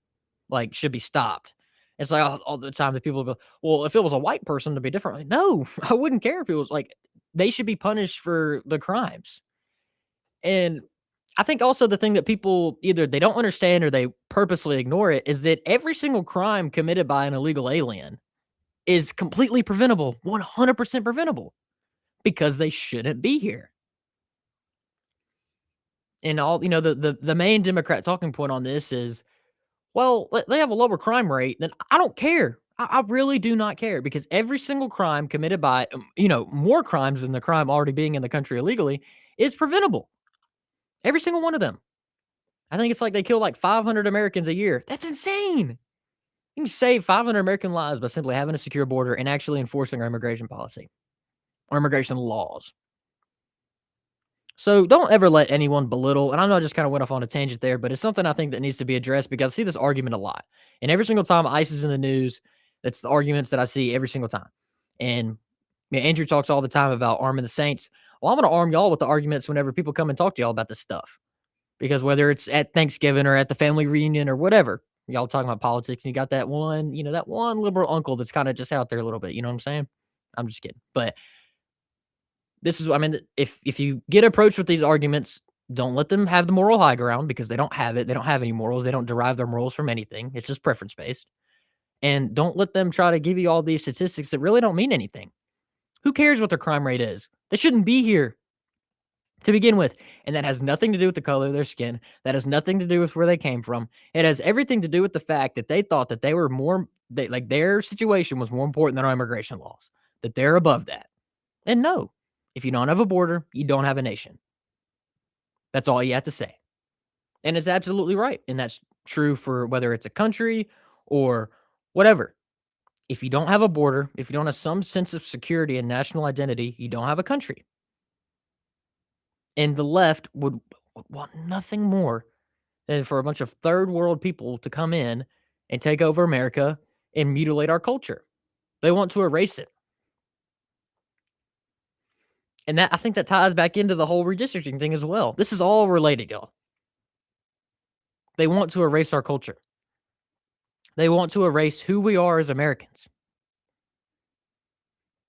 like, should be stopped. It's like all the time that people go, "Well, if it was a white person, it'd be different." Like, no, I wouldn't care if it was like they should be punished for the crimes. And I think also the thing that people either they don't understand or they purposely ignore it is that every single crime committed by an illegal alien is completely preventable, 100% preventable because they shouldn't be here. And all the main Democrat talking point on this is, well, they have a lower crime rate. Then I don't care. I really do not care because every single crime committed by, more crimes than the crime already being in the country illegally is preventable. Every single one of them. I think it's like they kill like 500 Americans a year. That's insane. You can save 500 American lives by simply having a secure border and actually enforcing our immigration policy or immigration laws. So don't ever let anyone belittle. And I know I just kind of went off on a tangent there, but it's something I think that needs to be addressed because I see this argument a lot. And every single time ICE is in the news, that's the arguments that I see every single time. And Andrew talks all the time about arming the saints. Well, I'm going to arm y'all with the arguments whenever people come and talk to y'all about this stuff. Because whether it's at Thanksgiving or at the family reunion or whatever, y'all talking about politics and you got that one liberal uncle that's kind of just out there a little bit. You know what I'm saying? I'm just kidding. But this is, I mean, if you get approached with these arguments, don't let them have the moral high ground because they don't have it. They don't have any morals. They don't derive their morals from anything. It's just preference based. And don't let them try to give you all these statistics that really don't mean anything. Who cares what their crime rate is? They shouldn't be here to begin with. And that has nothing to do with the color of their skin. That has nothing to do with where they came from. It has everything to do with the fact that they thought that they were like their situation was more important than our immigration laws, that they're above that. And no, if you don't have a border, you don't have a nation. That's all you have to say. And it's absolutely right. And that's true for whether it's a country or whatever. If you don't have a border, if you don't have some sense of security and national identity, you don't have a country. And the left would want nothing more than for a bunch of third world people to come in and take over America and mutilate our culture. They want to erase it. And that I think that ties back into the whole redistricting thing as well. This is all related, y'all. They want to erase our culture. They want to erase who we are as Americans.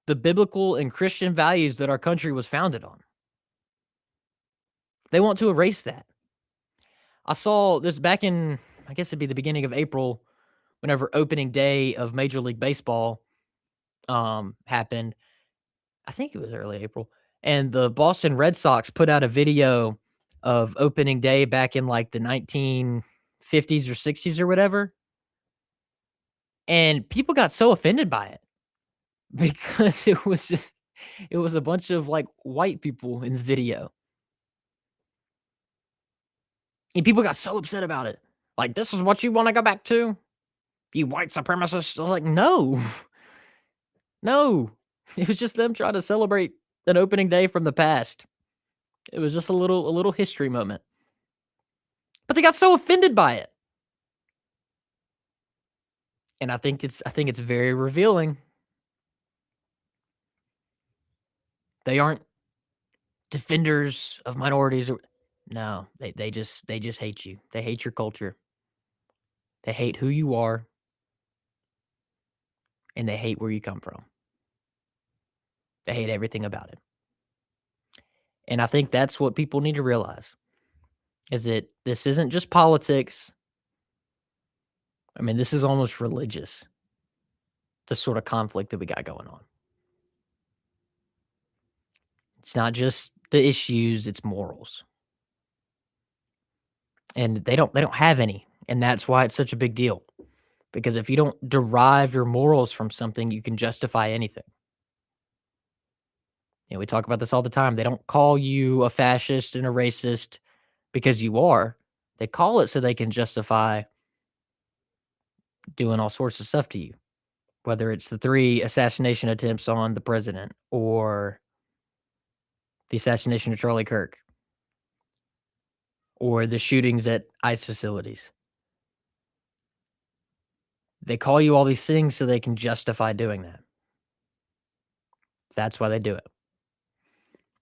The biblical and Christian values that our country was founded on. They want to erase that. I saw this back in, I guess it'd be the beginning of April, whenever opening day of Major League Baseball happened. I think it was early April. And the Boston Red Sox put out a video of opening day back in like the 1950s or 60s or whatever. And people got so offended by it because it was a bunch of like white people in the video. And people got so upset about it. Like, this is what you want to go back to? You white supremacists? I was like, no. No. It was just them trying to celebrate an opening day from the past. It was just a little history moment. But they got so offended by it. And I think it's very revealing. They aren't defenders of minorities or no, they just hate you. They hate your culture. They hate who you are and they hate where you come from. They hate everything about it. And I think that's what people need to realize is that this isn't just politics. I mean, this is almost religious. The sort of conflict that we got going on. It's not just the issues, it's morals. And they don't have any. And that's why it's such a big deal. Because if you don't derive your morals from something, you can justify anything. We talk about this all the time. They don't call you a fascist and a racist because you are. They call it so they can justify doing all sorts of stuff to you. Whether it's the 3 assassination attempts on the president or the assassination of Charlie Kirk or the shootings at ICE facilities. They call you all these things so they can justify doing that. That's why they do it.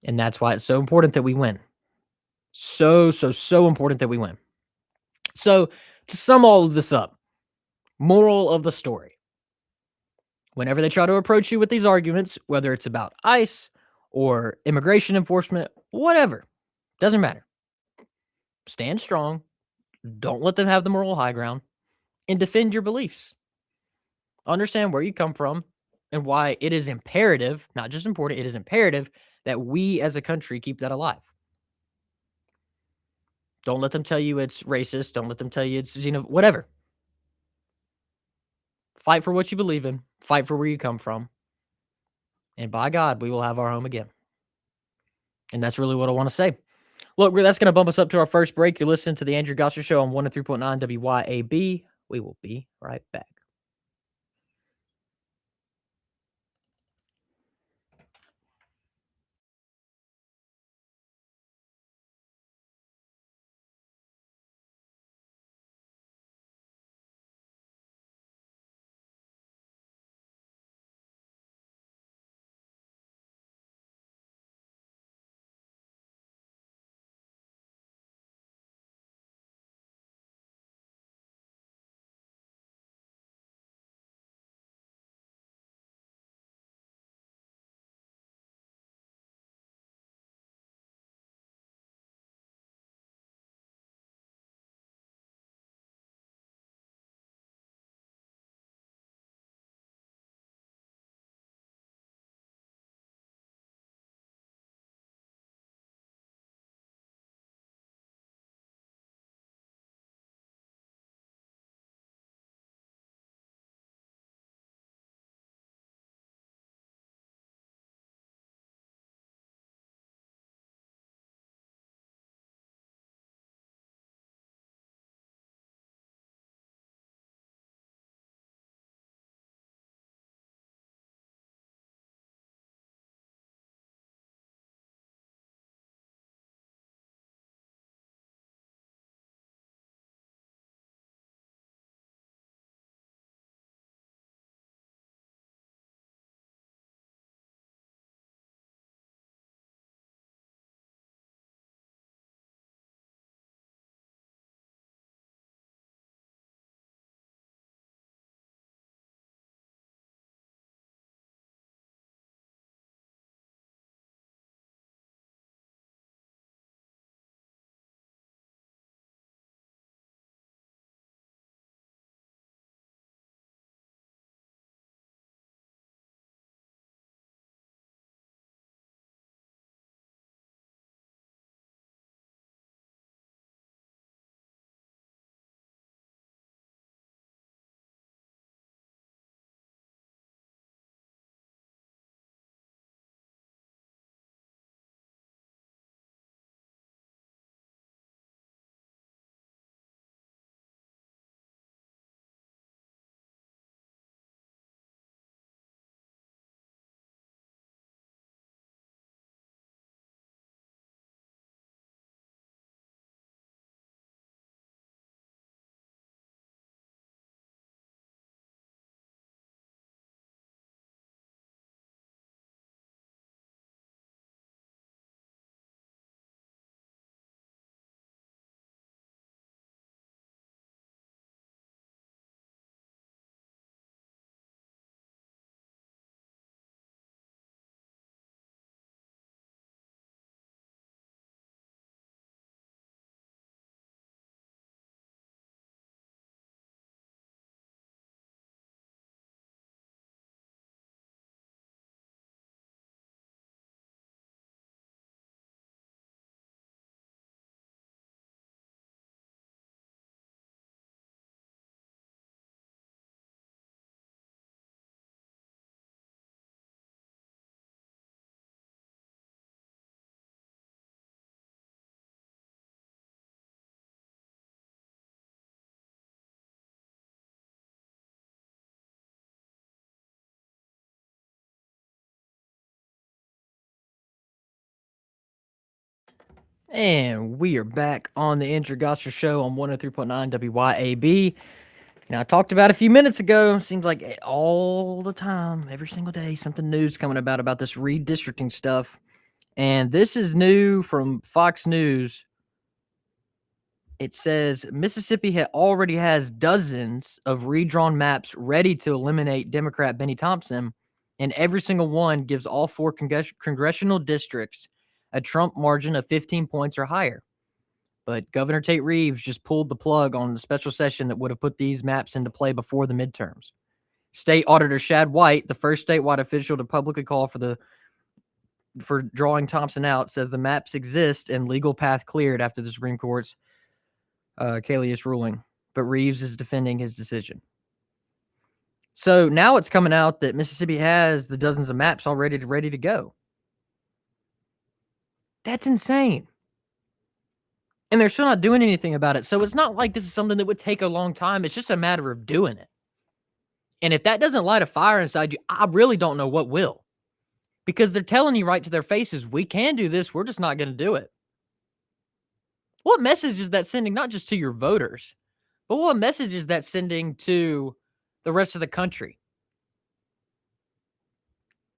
And that's why it's so important that we win. So important that we win. So, to sum all of this up, moral of the story. Whenever they try to approach you with these arguments, whether it's about ICE or immigration enforcement, whatever, doesn't matter. Stand strong. Don't let them have the moral high ground and defend your beliefs. Understand where you come from and why it is imperative, not just important, it is imperative that we as a country keep that alive. Don't let them tell you it's racist. Don't let them tell you it's whatever. Fight for what you believe in. Fight for where you come from. And by God, we will have our home again. And that's really what I want to say. Look, that's going to bump us up to our first break. You're listening to the Andrew Gosser Show on 103.9 WYAB. We will be right back. And we are back on the Andrew Gosser Show on 103.9 WYAB. Now, I talked about a few minutes ago, seems like all the time, every single day, something new's coming about this redistricting stuff. And this is new from Fox News. It says Mississippi already has dozens of redrawn maps ready to eliminate Democrat Benny Thompson, and every single one gives all 4 congressional districts a Trump margin of 15 points or higher. But Governor Tate Reeves just pulled the plug on the special session that would have put these maps into play before the midterms. State Auditor Shad White, the first statewide official to publicly call for drawing Thompson out, says the maps exist and legal path cleared after the Supreme Court's Kalius ruling, but Reeves is defending his decision. So now it's coming out that Mississippi has the dozens of maps already ready to go. That's insane. And they're still not doing anything about it. So it's not like this is something that would take a long time. It's just a matter of doing it. And if that doesn't light a fire inside you, I really don't know what will. Because they're telling you right to their faces, we can do this. We're just not going to do it. What message is that sending, not just to your voters, but what message is that sending to the rest of the country?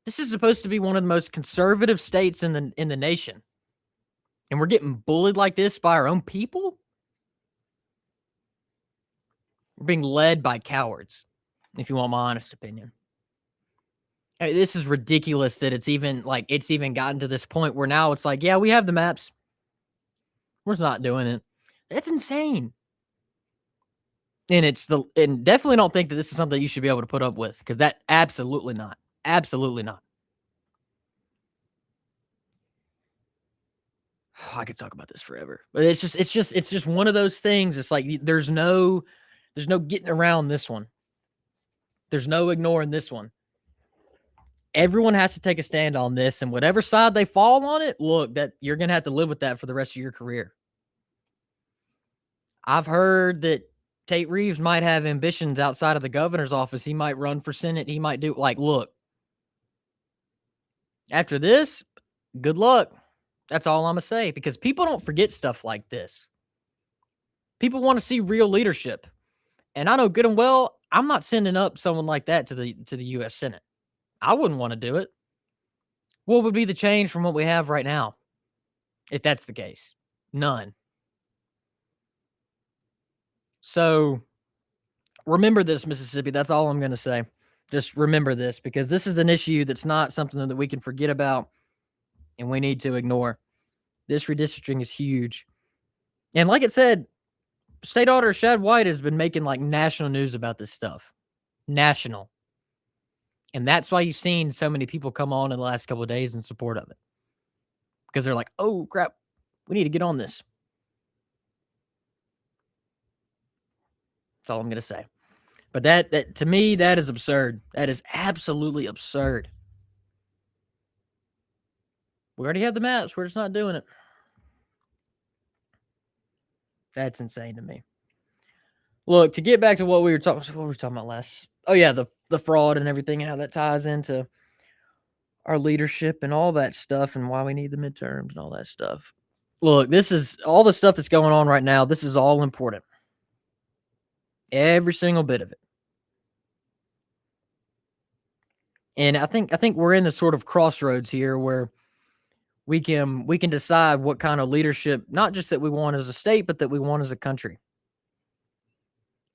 This is supposed to be one of the most conservative states in the nation. And we're getting bullied like this by our own people? We're being led by cowards, if you want my honest opinion. I mean, this is ridiculous that it's even gotten to this point where now it's like, yeah, we have the maps. We're not doing it. That's insane. And definitely don't think that this is something you should be able to put up with, because that absolutely not. Absolutely not. I could talk about this forever, but it's just one of those things. It's like there's no getting around this one. There's no ignoring this one. Everyone has to take a stand on this, and whatever side they fall on it, look, that you're gonna have to live with that for the rest of your career. I've heard that Tate Reeves might have ambitions outside of the governor's office. He might run for Senate. He might do look. After this, good luck. That's all I'm gonna say, because people don't forget stuff like this. People want to see real leadership. And I know good and well, I'm not sending up someone like that to the US Senate. I wouldn't want to do it. What would be the change from what we have right now? If that's the case? None. So remember this, Mississippi. That's all I'm going to say. Just remember this, because this is an issue that's not something that we can forget about and we need to ignore. This redistricting is huge. And like it said, State Auditor Shad White has been making national news about this stuff. National. And that's why you've seen so many people come on in the last couple of days in support of it. Because they're like, oh, crap, we need to get on this. That's all I'm going to say. But that to me, that is absurd. That is absolutely absurd. We already have the maps. We're just not doing it. That's insane to me. Look, to get back to what we were talking about last. Oh, yeah, the fraud and everything and how that ties into our leadership and all that stuff and why we need the midterms and all that stuff. Look, this is all the stuff that's going on right now. This is all important. Every single bit of it. And I think we're in the sort of crossroads here where we can decide what kind of leadership, not just that we want as a state, but that we want as a country.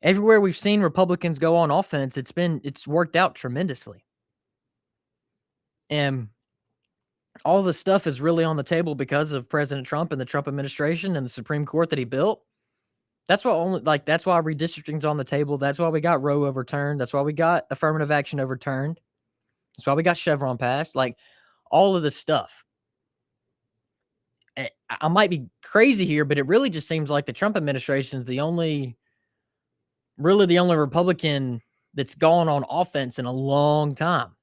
Everywhere we've seen Republicans go on offense, it's worked out tremendously. And all this stuff is really on the table because of President Trump and the Trump administration and the Supreme Court that he built. That's why that's why redistricting's on the table. That's why we got Roe overturned. That's why we got affirmative action overturned. That's why we got Chevron passed. All of this stuff. I might be crazy here, but it really just seems like the Trump administration is the only Republican that's gone on offense in a long time.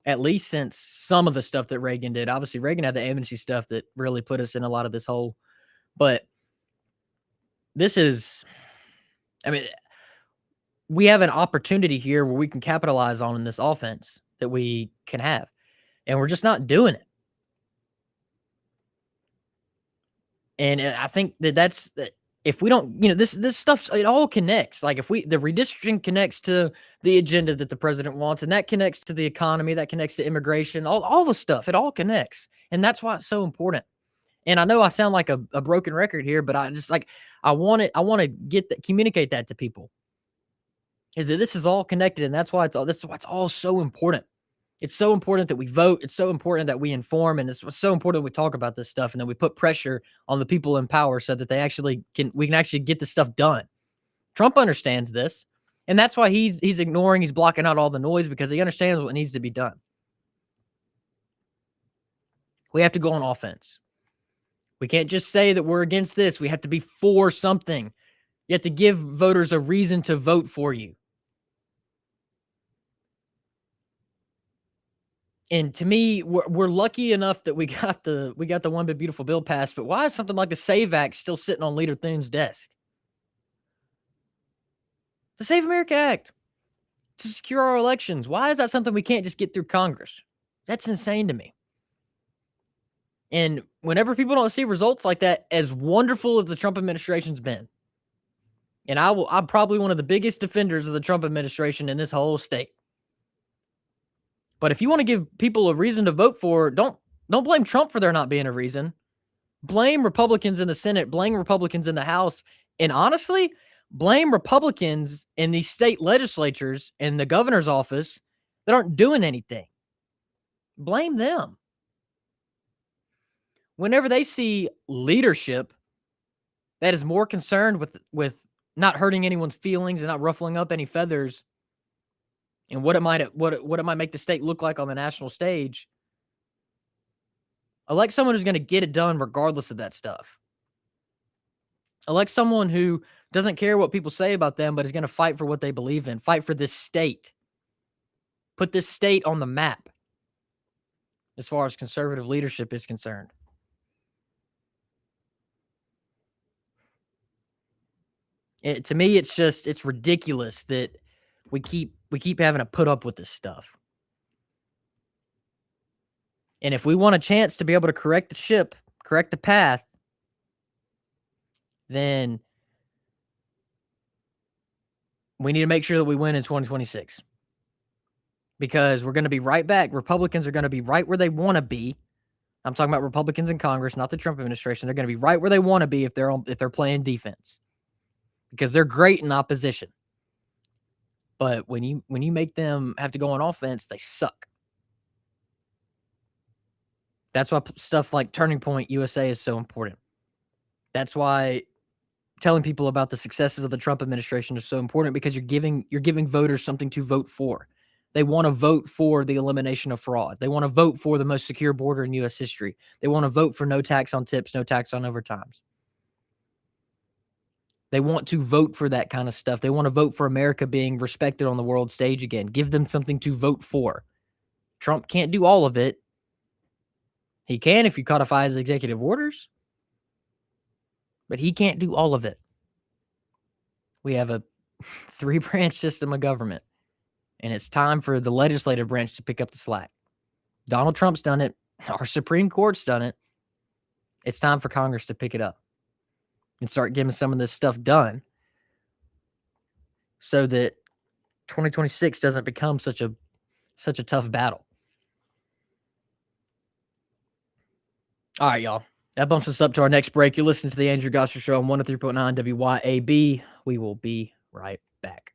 At least since some of the stuff that Reagan did. Obviously, Reagan had the amnesty stuff that really put us in a lot of this hole. But this is, we have an opportunity here where we can capitalize on in this offense that we can have. And we're just not doing it. And I think that's If we don't, this stuff, it all connects. Like if the redistricting connects to the agenda that the president wants, and that connects to the economy, that connects to immigration, all the stuff, it all connects. And that's why it's so important. And I know I sound like a broken record here, but I just like, I want to communicate that to people, is that this is all connected. And this is why it's all so important. It's so important that we vote. It's so important that we inform, and it's so important we talk about this stuff, and then we put pressure on the people in power so that we can actually get this stuff done. Trump understands this, and that's why he's ignoring, he's blocking out all the noise, because he understands what needs to be done. We have to go on offense. We can't just say that we're against this. We have to be for something. You have to give voters a reason to vote for you. And to me, we're lucky enough that we got the One Big Beautiful Bill passed, but why is something like the SAVE Act still sitting on Leader Thune's desk? The Save America Act to secure our elections. Why is that something we can't just get through Congress? That's insane to me. And whenever people don't see results like that, as wonderful as the Trump administration's been, and I'm probably one of the biggest defenders of the Trump administration in this whole state. But if you want to give people a reason to vote for, don't blame Trump for there not being a reason. Blame Republicans in the Senate, blame Republicans in the House, and honestly, blame Republicans in these state legislatures and the governor's office that aren't doing anything. Blame them. Whenever they see leadership that is more concerned with not hurting anyone's feelings and not ruffling up any feathers, and what it might make the state look like on the national stage, elect someone who's going to get it done regardless of that stuff. Elect someone who doesn't care what people say about them, but is going to fight for what they believe in, fight for this state, put this state on the map as far as conservative leadership is concerned. To me, it's ridiculous that we keep having to put up with this stuff. And if we want a chance to be able to correct the ship, correct the path, then we need to make sure that we win in 2026. Because we're going to be right back. Republicans are going to be right where they want to be. I'm talking about Republicans in Congress, not the Trump administration. They're going to be right where they want to be if they're playing defense, because they're great in opposition. But when you make them have to go on offense, they suck. That's why stuff like Turning Point USA is so important. That's why telling people about the successes of the Trump administration is so important, because you're giving voters something to vote for. They want to vote for the elimination of fraud. They want to vote for the most secure border in U.S. history. They want to vote for no tax on tips, no tax on overtimes. They want to vote for that kind of stuff. They want to vote for America being respected on the world stage again. Give them something to vote for. Trump can't do all of it. He can if you codify his executive orders, but he can't do all of it. We have a 3-branch system of government, and it's time for the legislative branch to pick up the slack. Donald Trump's done it. Our Supreme Court's done it. It's time for Congress to pick it up and start getting some of this stuff done, so that 2026 doesn't become such a tough battle. All right, y'all. That bumps us up to our next break. You're listening to the Andrew Gosser Show on 103.9 WYAB. We will be right back.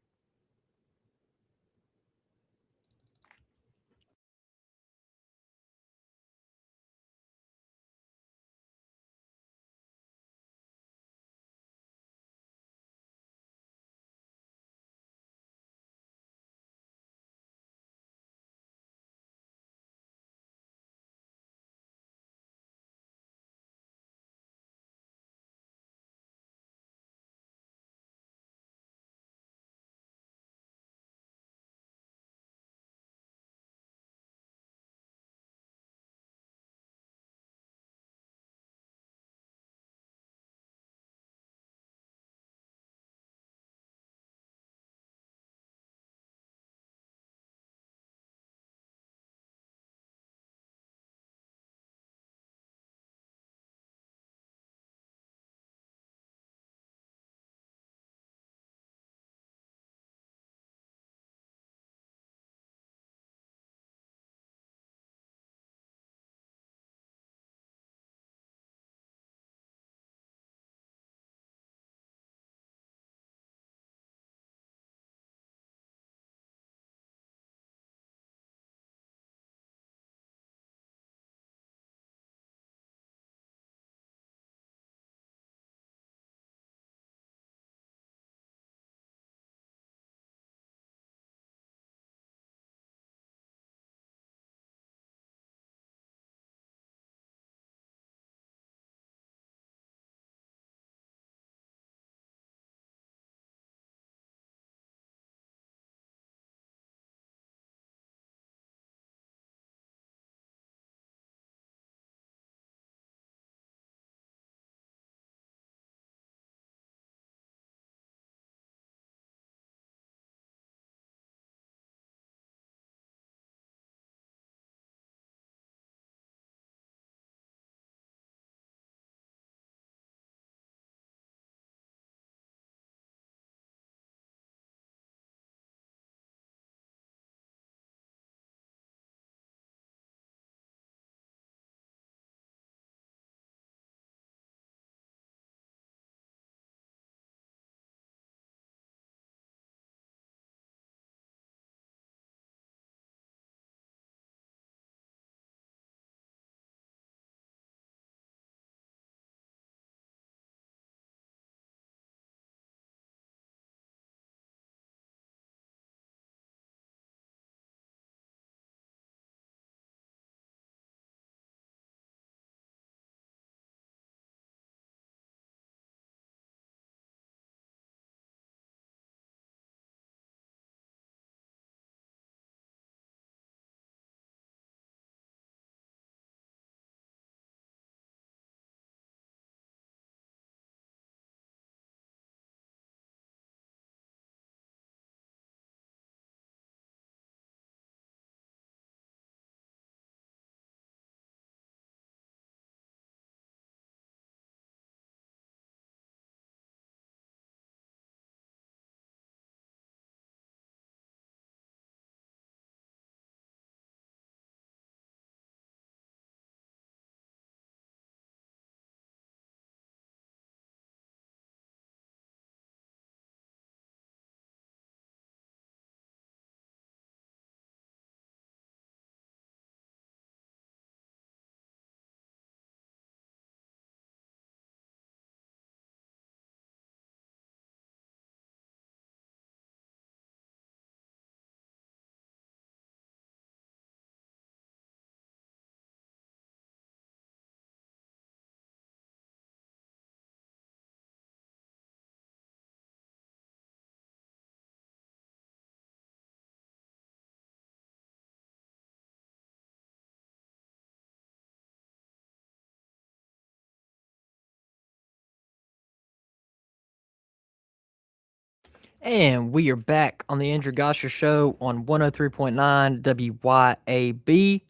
And we are back on the Andrew Gosher Show on 103.9 WYAB.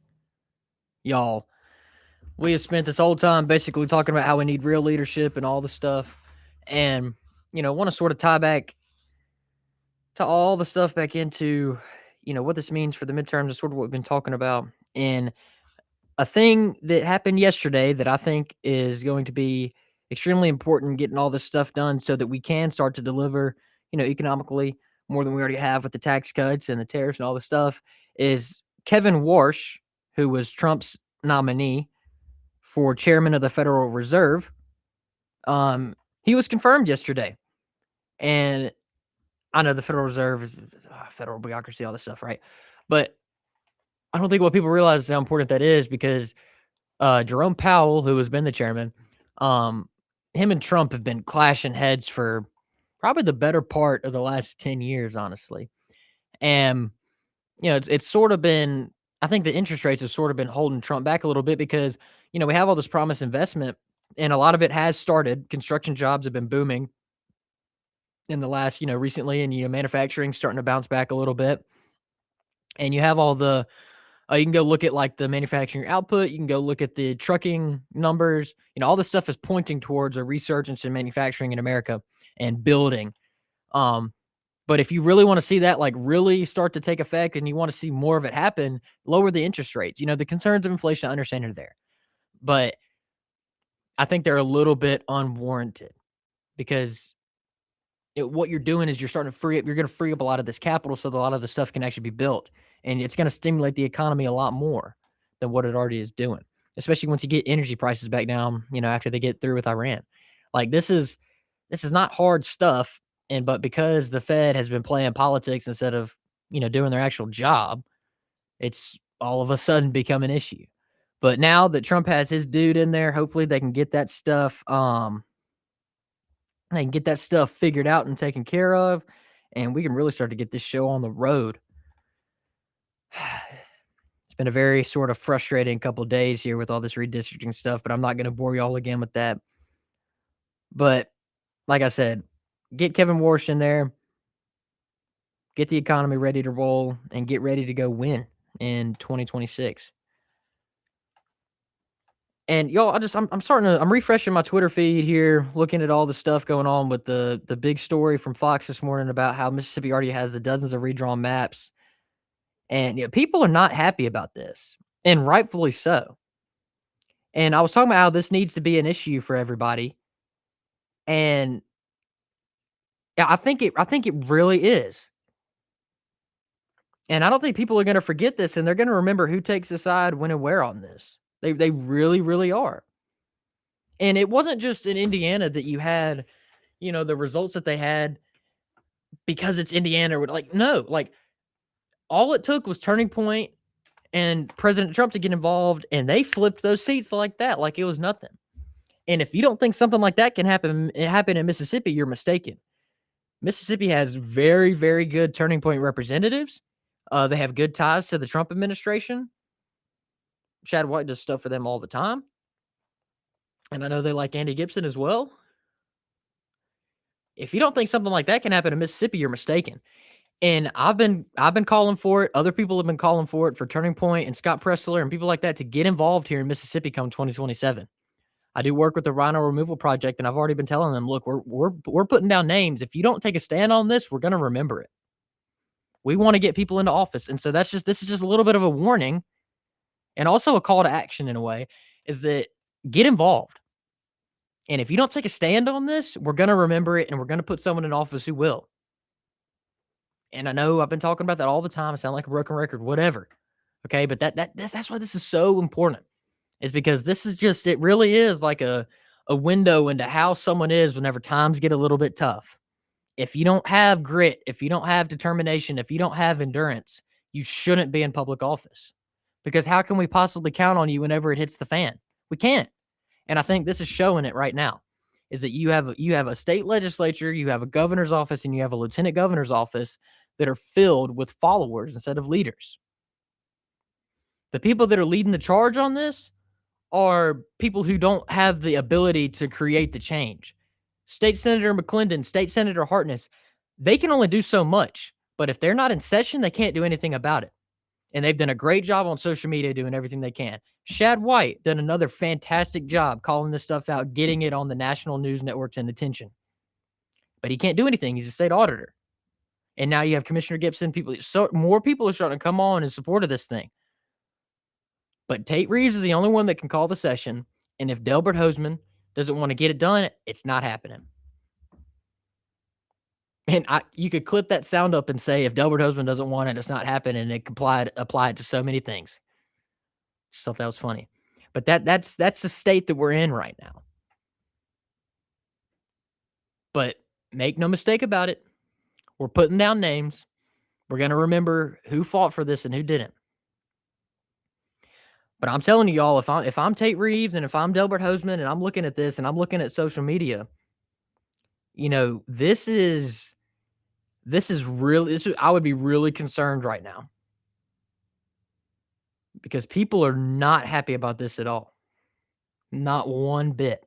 Y'all, we have spent this whole time basically talking about how we need real leadership and all the stuff. And, want to sort of tie back to all the stuff back into, what this means for the midterms and sort of what we've been talking about. And a thing that happened yesterday that I think is going to be extremely important getting all this stuff done so that we can start to deliver, economically more than we already have with the tax cuts and the tariffs and all this stuff is Kevin Warsh, who was Trump's nominee for chairman of the Federal Reserve. He was confirmed yesterday. And I know the Federal Reserve is federal bureaucracy, all this stuff, right? But I don't think what people realize is how important that is because Jerome Powell, who has been the chairman, him and Trump have been clashing heads for probably the better part of the last 10 years, honestly. And, it's sort of been, I think the interest rates have sort of been holding Trump back a little bit because, we have all this promised investment and a lot of it has started. Construction jobs have been booming in the last, recently, and, manufacturing starting to bounce back a little bit. And you have all the, you can go look at like the manufacturing output. You can go look at the trucking numbers. All this stuff is pointing towards a resurgence in manufacturing in America and building. But if you really want to see that like really start to take effect and you want to see more of it happen, lower the interest rates. The concerns of inflation I understand are there, but I think they're a little bit unwarranted because what you're doing is you're starting to free up. You're going to free up a lot of this capital so that a lot of the stuff can actually be built, and it's going to stimulate the economy a lot more than what it already is doing. Especially once you get energy prices back down, after they get through with Iran. Like this is not hard stuff, but because the Fed has been playing politics instead of doing their actual job, it's all of a sudden become an issue. But now that Trump has his dude in there, hopefully they can get that stuff. They can get that stuff figured out and taken care of, and we can really start to get this show on the road. It's been a very sort of frustrating couple of days here with all this redistricting stuff, but I'm not going to bore y'all again with that. But like I said, get Kevin Warsh in there, get the economy ready to roll, and get ready to go win in 2026. And y'all, I'm refreshing my Twitter feed here, looking at all the stuff going on with the big story from Fox this morning about how Mississippi already has the dozens of redrawn maps. And people are not happy about this, and rightfully so. And I was talking about how this needs to be an issue for everybody. And yeah, I think it really is. And I don't think people are going to forget this, and they're going to remember who takes a side when and where on this. They really, really are. And it wasn't just in Indiana that you had, the results that they had because it's Indiana. Like, no, like all it took was Turning Point and President Trump to get involved, and they flipped those seats like that, like it was nothing. And if you don't think something like that can happen in Mississippi, you're mistaken. Mississippi has very, very good Turning Point representatives. They have good ties to the Trump administration. Chad White does stuff for them all the time. And I know they like Andy Gibson as well. If you don't think something like that can happen in Mississippi, you're mistaken. And I've been calling for it. Other people have been calling for it for Turning Point and Scott Pressler and people like that to get involved here in Mississippi come 2027. I do work with the Rhino Removal Project, and I've already been telling them, look, we're putting down names. If you don't take a stand on this, we're going to remember it. We want to get people into office. And so this is just a little bit of a warning and also a call to action in a way, is that get involved. And if you don't take a stand on this, we're going to remember it, and we're going to put someone in office who will. And I know I've been talking about that all the time. I sound like a broken record, whatever. Okay, but that's why this is so important. Is because this is just, it really is like a window into how someone is whenever times get a little bit tough. If you don't have grit, if you don't have determination, if you don't have endurance, you shouldn't be in public office. Because how can we possibly count on you whenever it hits the fan? We can't. And I think this is showing it right now, is that you have a state legislature, you have a governor's office, and you have a lieutenant governor's office that are filled with followers instead of leaders. The people that are leading the charge on this are people who don't have the ability to create the change. State Senator McClendon, State Senator Hartness, They can only do so much, but if they're not in session, they can't do anything about it. And they've done a great job on social media doing everything they can. Shad White done another fantastic job calling this stuff out, getting it on the national news networks and attention. But he can't do anything. He's a state auditor. And now you have Commissioner Gibson. So more people are starting to come on in support of this thing. But Tate Reeves is the only one that can call the session. And if Delbert Hosemann doesn't want to get it done, it's not happening. And you could clip that sound up and say, if Delbert Hosemann doesn't want it, it's not happening. And it can apply it to so many things. Just thought that was funny. But that's the state that we're in right now. But make no mistake about it, we're putting down names. We're going to remember who fought for this and who didn't. But I'm telling you y'all, if I'm Tate Reeves and if I'm Delbert Hosemann and I'm looking at this and I'm looking at social media, this is really, I would be really concerned right now because people are not happy about this at all. Not one bit.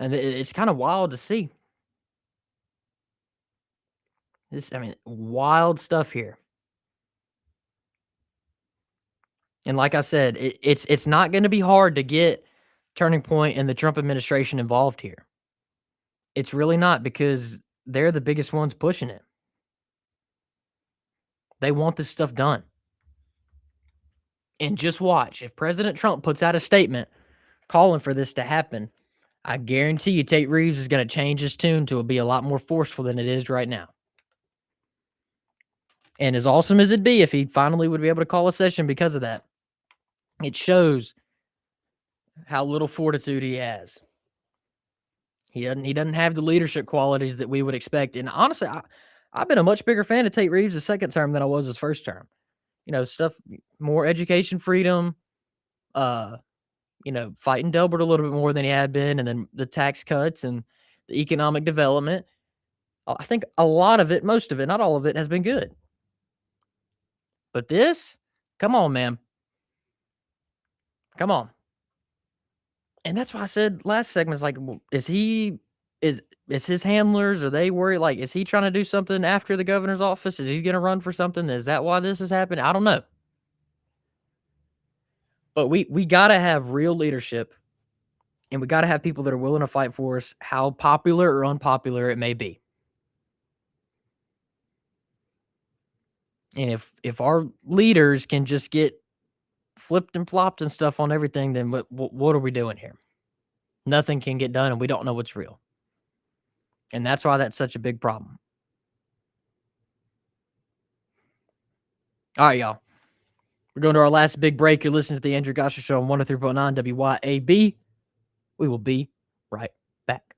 And it's kind of wild to see. Wild stuff here. And like I said, it's not going to be hard to get Turning Point and the Trump administration involved here. It's really not because they're the biggest ones pushing it. They want this stuff done. And just watch. If President Trump puts out a statement calling for this to happen, I guarantee you Tate Reeves is going to change his tune to be a lot more forceful than it is right now. And as awesome as it'd be if he finally would be able to call a session because of that, it shows how little fortitude he has. He doesn't have the leadership qualities that we would expect. And honestly, I've been a much bigger fan of Tate Reeves' the second term than I was his first term. Stuff, more education freedom, fighting Delbert a little bit more than he had been, and then the tax cuts and the economic development. I think a lot of it, most of it, not all of it, has been good. But this, come on, man. Come on. And that's why I said last segment is like, is his handlers, are they worried? Like, is he trying to do something after the governor's office? Is he going to run for something? Is that why this is happening? I don't know. But we got to have real leadership, and we got to have people that are willing to fight for us, how popular or unpopular it may be. And if our leaders can just get flipped and flopped and stuff on everything, then what are we doing here? Nothing can get done, and we don't know what's real. And that's why that's such a big problem. All right, y'all. We're going to our last big break. You're listening to the Andrew Gosser Show on 103.9 WYAB. We will be right back.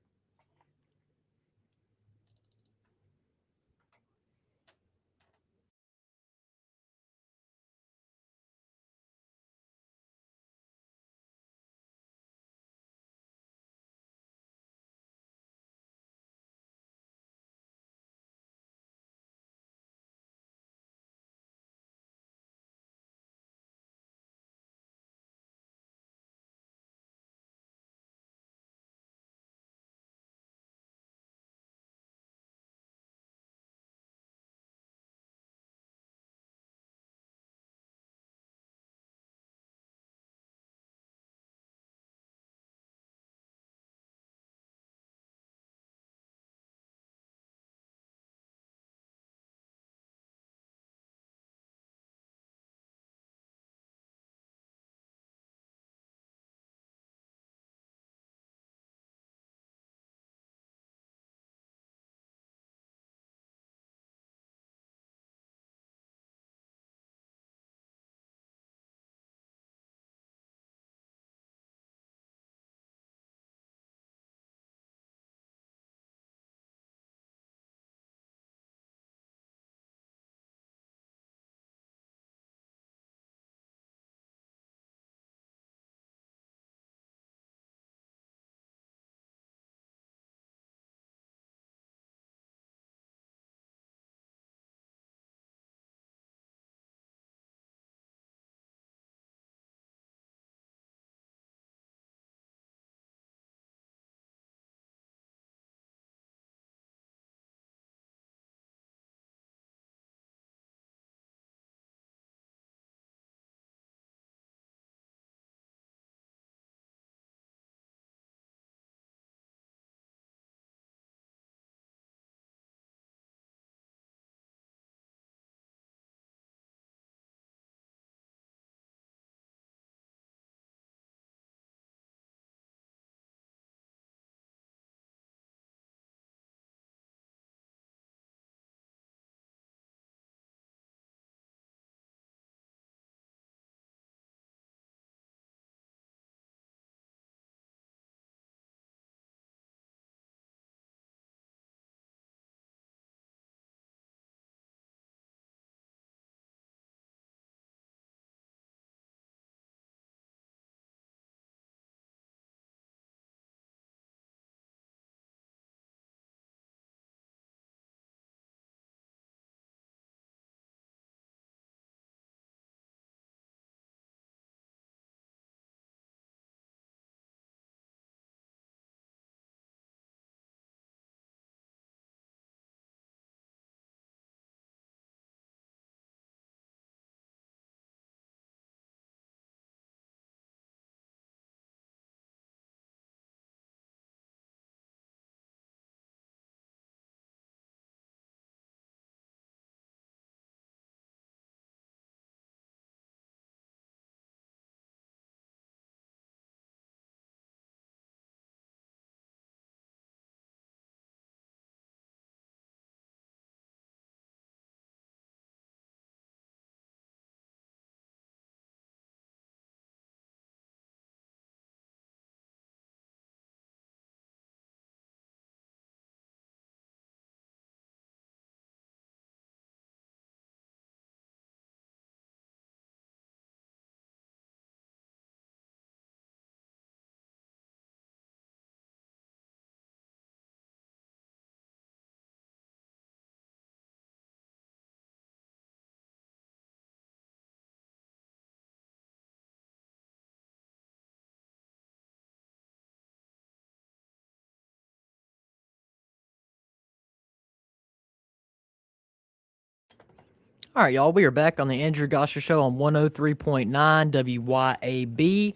All right, y'all. We are back on the Andrew Gosser Show on 103.9 WYAB.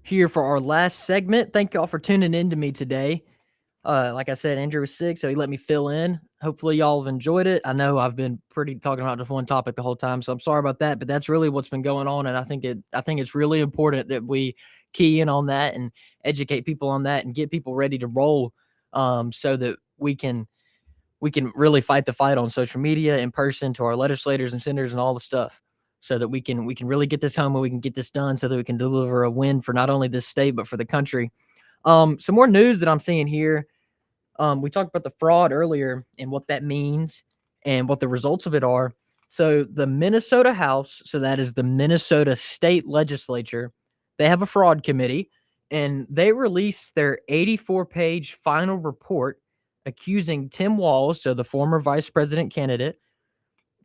Here for our last segment. Thank y'all for tuning in to me today. Like I said, Andrew was sick, so he let me fill in. Hopefully, y'all have enjoyed it. I know I've been pretty talking about just one topic the whole time, so I'm sorry about that. But that's really what's been going on, and I think it's really important that we key in on that and educate people on that and get people ready to roll, so that we can really fight the fight on social media, in person, to our legislators and senators and all the stuff, so that we can really get this home and we can get this done, so that we can deliver a win for not only this state but for the country. Some more news that I'm seeing here. We talked about the fraud earlier and what that means and what the results of it are. So the Minnesota House, so that is the Minnesota State Legislature, they have a fraud committee, and they released their 84-page final report accusing Tim Walz, so the former vice president candidate,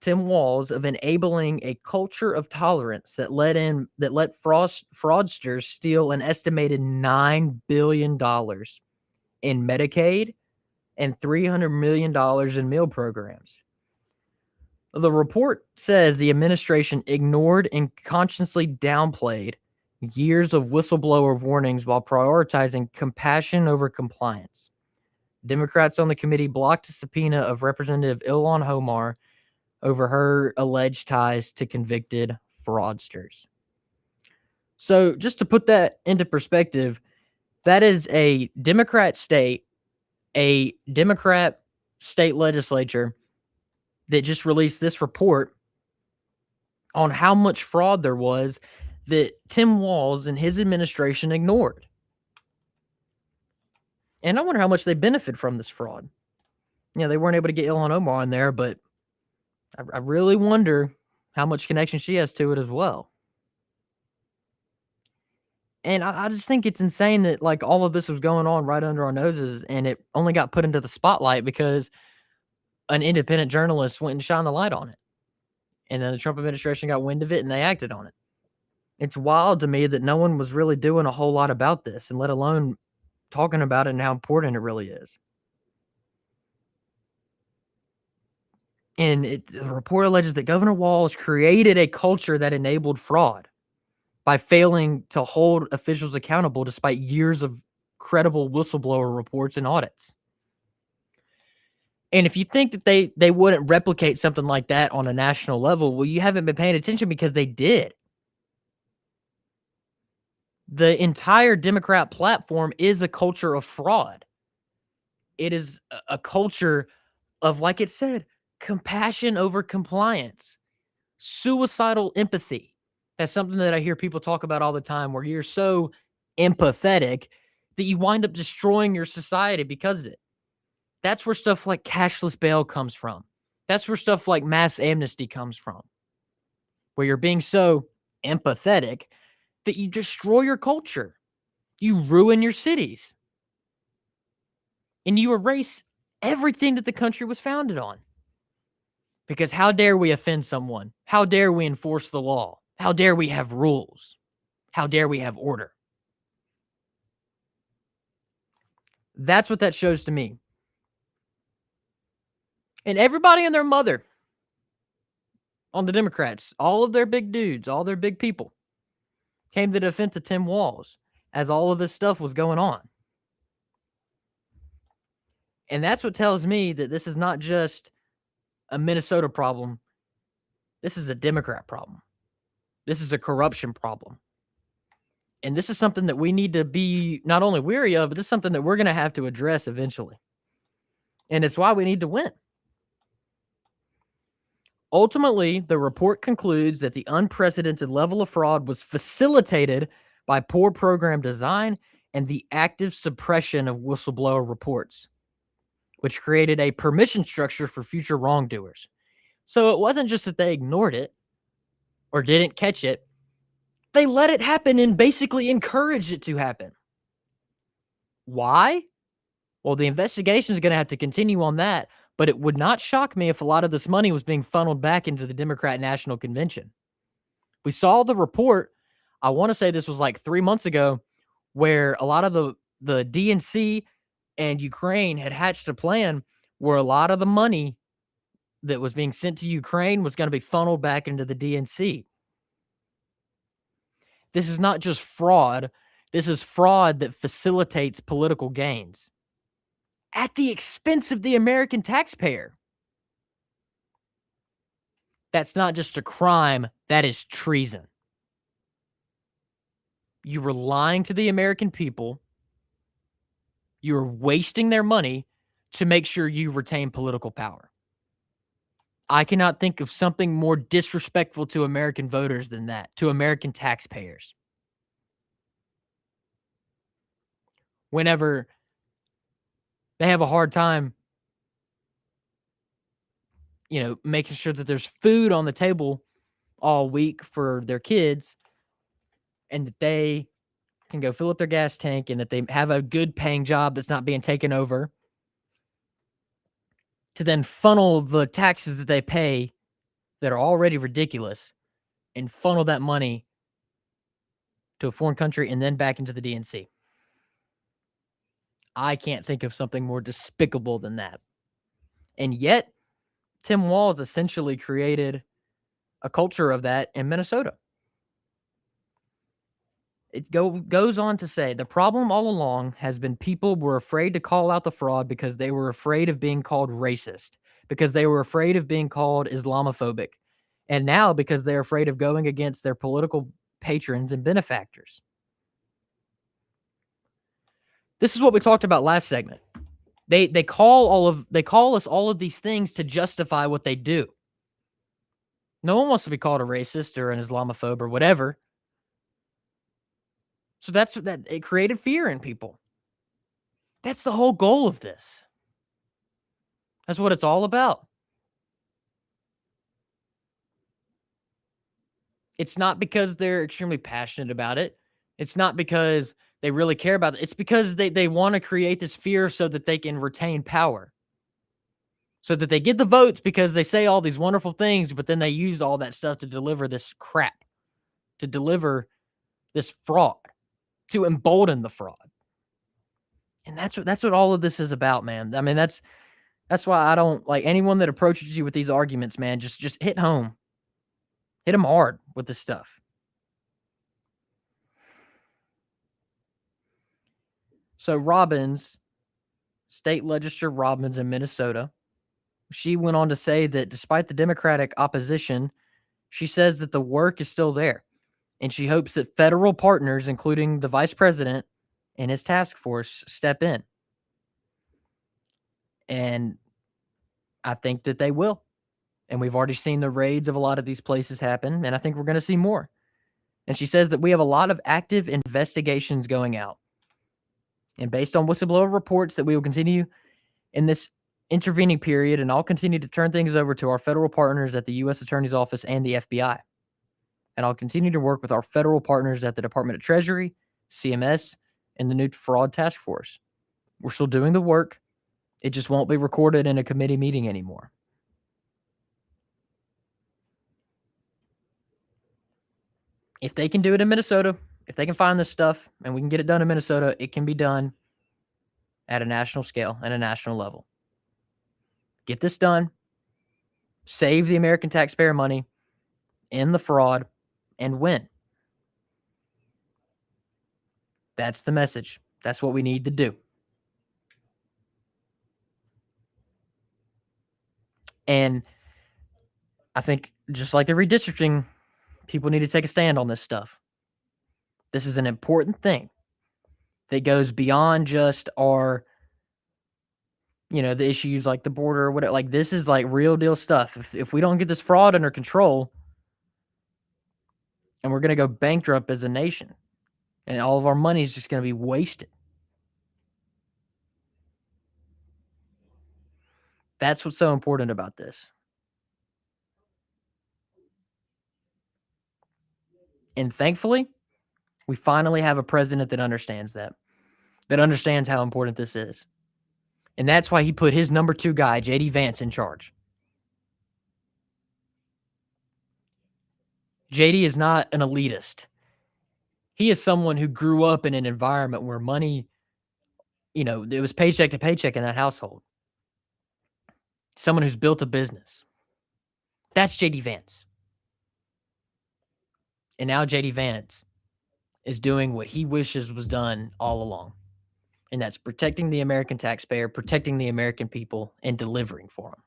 Tim Walz, of enabling a culture of tolerance that let fraudsters steal an estimated $9 billion in Medicaid and $300 million in meal programs. The report says the administration ignored and consciously downplayed years of whistleblower warnings while prioritizing compassion over compliance. Democrats on the committee blocked a subpoena of Representative Ilhan Omar over her alleged ties to convicted fraudsters. So, just to put that into perspective, that is a Democrat state legislature that just released this report on how much fraud there was that Tim Walz and his administration ignored. And I wonder how much they benefit from this fraud. They weren't able to get Ilhan Omar in there, but I really wonder how much connection she has to it as well. And I just think it's insane that, like, all of this was going on right under our noses, and it only got put into the spotlight because an independent journalist went and shined the light on it. And then the Trump administration got wind of it and they acted on it. It's wild to me that no one was really doing a whole lot about this, and let alone talking about it and how important it really is. And the report alleges that Governor Walz created a culture that enabled fraud by failing to hold officials accountable despite years of credible whistleblower reports and audits. And if you think that they wouldn't replicate something like that on a national level, well, you haven't been paying attention, because they did. The entire Democrat platform is a culture of fraud. It is a culture of, like it said, compassion over compliance, suicidal empathy. That's something that I hear people talk about all the time, where you're so empathetic that you wind up destroying your society because of it. That's where stuff like cashless bail comes from. That's where stuff like mass amnesty comes from, where you're being so empathetic that you destroy your culture. You ruin your cities. And you erase everything that the country was founded on. Because how dare we offend someone? How dare we enforce the law? How dare we have rules? How dare we have order? That's what that shows to me. And everybody and their mother on the Democrats, all of their big dudes, all their big people, came to the defense of Tim Walz as all of this stuff was going on. And that's what tells me that this is not just a Minnesota problem. This is a Democrat problem. This is a corruption problem. And this is something that we need to be not only weary of, but this is something that we're going to have to address eventually. And it's why we need to win. Ultimately, the report concludes that the unprecedented level of fraud was facilitated by poor program design and the active suppression of whistleblower reports, which created a permission structure for future wrongdoers. So it wasn't just that they ignored it or didn't catch it. They let it happen and basically encouraged it to happen. Why? Well, the investigation is going to have to continue on that, but it would not shock me if a lot of this money was being funneled back into the Democrat National Convention. We saw the report, I want to say this was like 3 months ago, where a lot of the DNC and Ukraine had hatched a plan where a lot of the money that was being sent to Ukraine was gonna be funneled back into the DNC. This is not just fraud, this is fraud that facilitates political gains at the expense of the American taxpayer. That's not just a crime, that is treason. You were lying to the American people. You're wasting their money to make sure you retain political power. I cannot think of something more disrespectful to American voters than that, to American taxpayers. Whenever they have a hard time, making sure that there's food on the table all week for their kids and that they can go fill up their gas tank and that they have a good paying job that's not being taken over, to then funnel the taxes that they pay that are already ridiculous and funnel that money to a foreign country and then back into the DNC. I can't think of something more despicable than that. And yet, Tim Walz essentially created a culture of that in Minnesota. It goes on to say the problem all along has been people were afraid to call out the fraud because they were afraid of being called racist, because they were afraid of being called Islamophobic, and now because they're afraid of going against their political patrons and benefactors. This is what we talked about last segment. They call us all of these things to justify what they do. No one wants to be called a racist or an Islamophobe or whatever. So it created fear in people. That's the whole goal of this. That's what it's all about. It's not because they're extremely passionate about it. It's not because they really care about it. It's because they want to create this fear so that they can retain power. So that they get the votes because they say all these wonderful things, but then they use all that stuff to deliver this crap, to deliver this fraud, to embolden the fraud. And that's what all of this is about, man. I mean, that's why I don't like anyone that approaches you with these arguments, man. Just hit home. Hit them hard with this stuff. So Robbins, State Legislature Robbins in Minnesota, she went on to say that despite the Democratic opposition, she says that the work is still there. And she hopes that federal partners, including the vice president and his task force, step in. And I think that they will. And we've already seen the raids of a lot of these places happen, and I think we're going to see more. And she says that we have a lot of active investigations going out. And based on whistleblower reports that we will continue in this intervening period, and I'll continue to turn things over to our federal partners at the U.S. Attorney's Office and the FBI. And I'll continue to work with our federal partners at the Department of Treasury, CMS, and the new Fraud Task Force. We're still doing the work. It just won't be recorded in a committee meeting anymore. If they can do it in Minnesota, if they can find this stuff and we can get it done in Minnesota, it can be done at a national scale and a national level. Get this done. Save the American taxpayer money, end the fraud, and win. That's the message. That's what we need to do. And I think just like the redistricting, people need to take a stand on this stuff. This is an important thing that goes beyond just our, the issues like the border or whatever. Like, this is like real deal stuff. If we don't get this fraud under control, and we're going to go bankrupt as a nation, and all of our money is just going to be wasted. That's what's so important about this. And thankfully, we finally have a president that understands that understands how important this is. And that's why he put his number 2 guy, J.D. Vance, in charge. J.D. is not an elitist. He is someone who grew up in an environment where money, it was paycheck to paycheck in that household. Someone who's built a business. That's JD Vance. And now JD Vance is doing what he wishes was done all along. And that's protecting the American taxpayer, protecting the American people, and delivering for them.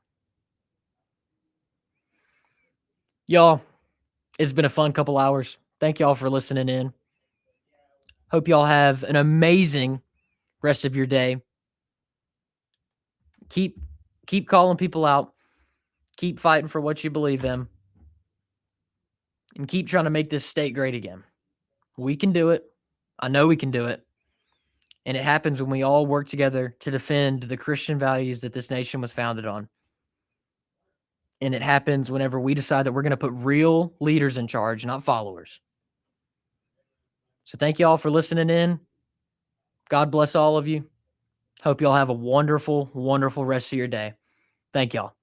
Y'all, it's been a fun couple hours. Thank y'all for listening in. Hope y'all have an amazing rest of your day. Keep calling people out. Keep fighting for what you believe in. And keep trying to make this state great again. We can do it. I know we can do it. And it happens when we all work together to defend the Christian values that this nation was founded on. And it happens whenever we decide that we're going to put real leaders in charge, not followers. So thank you all for listening in. God bless all of you. Hope you all have a wonderful, wonderful rest of your day. Thank y'all.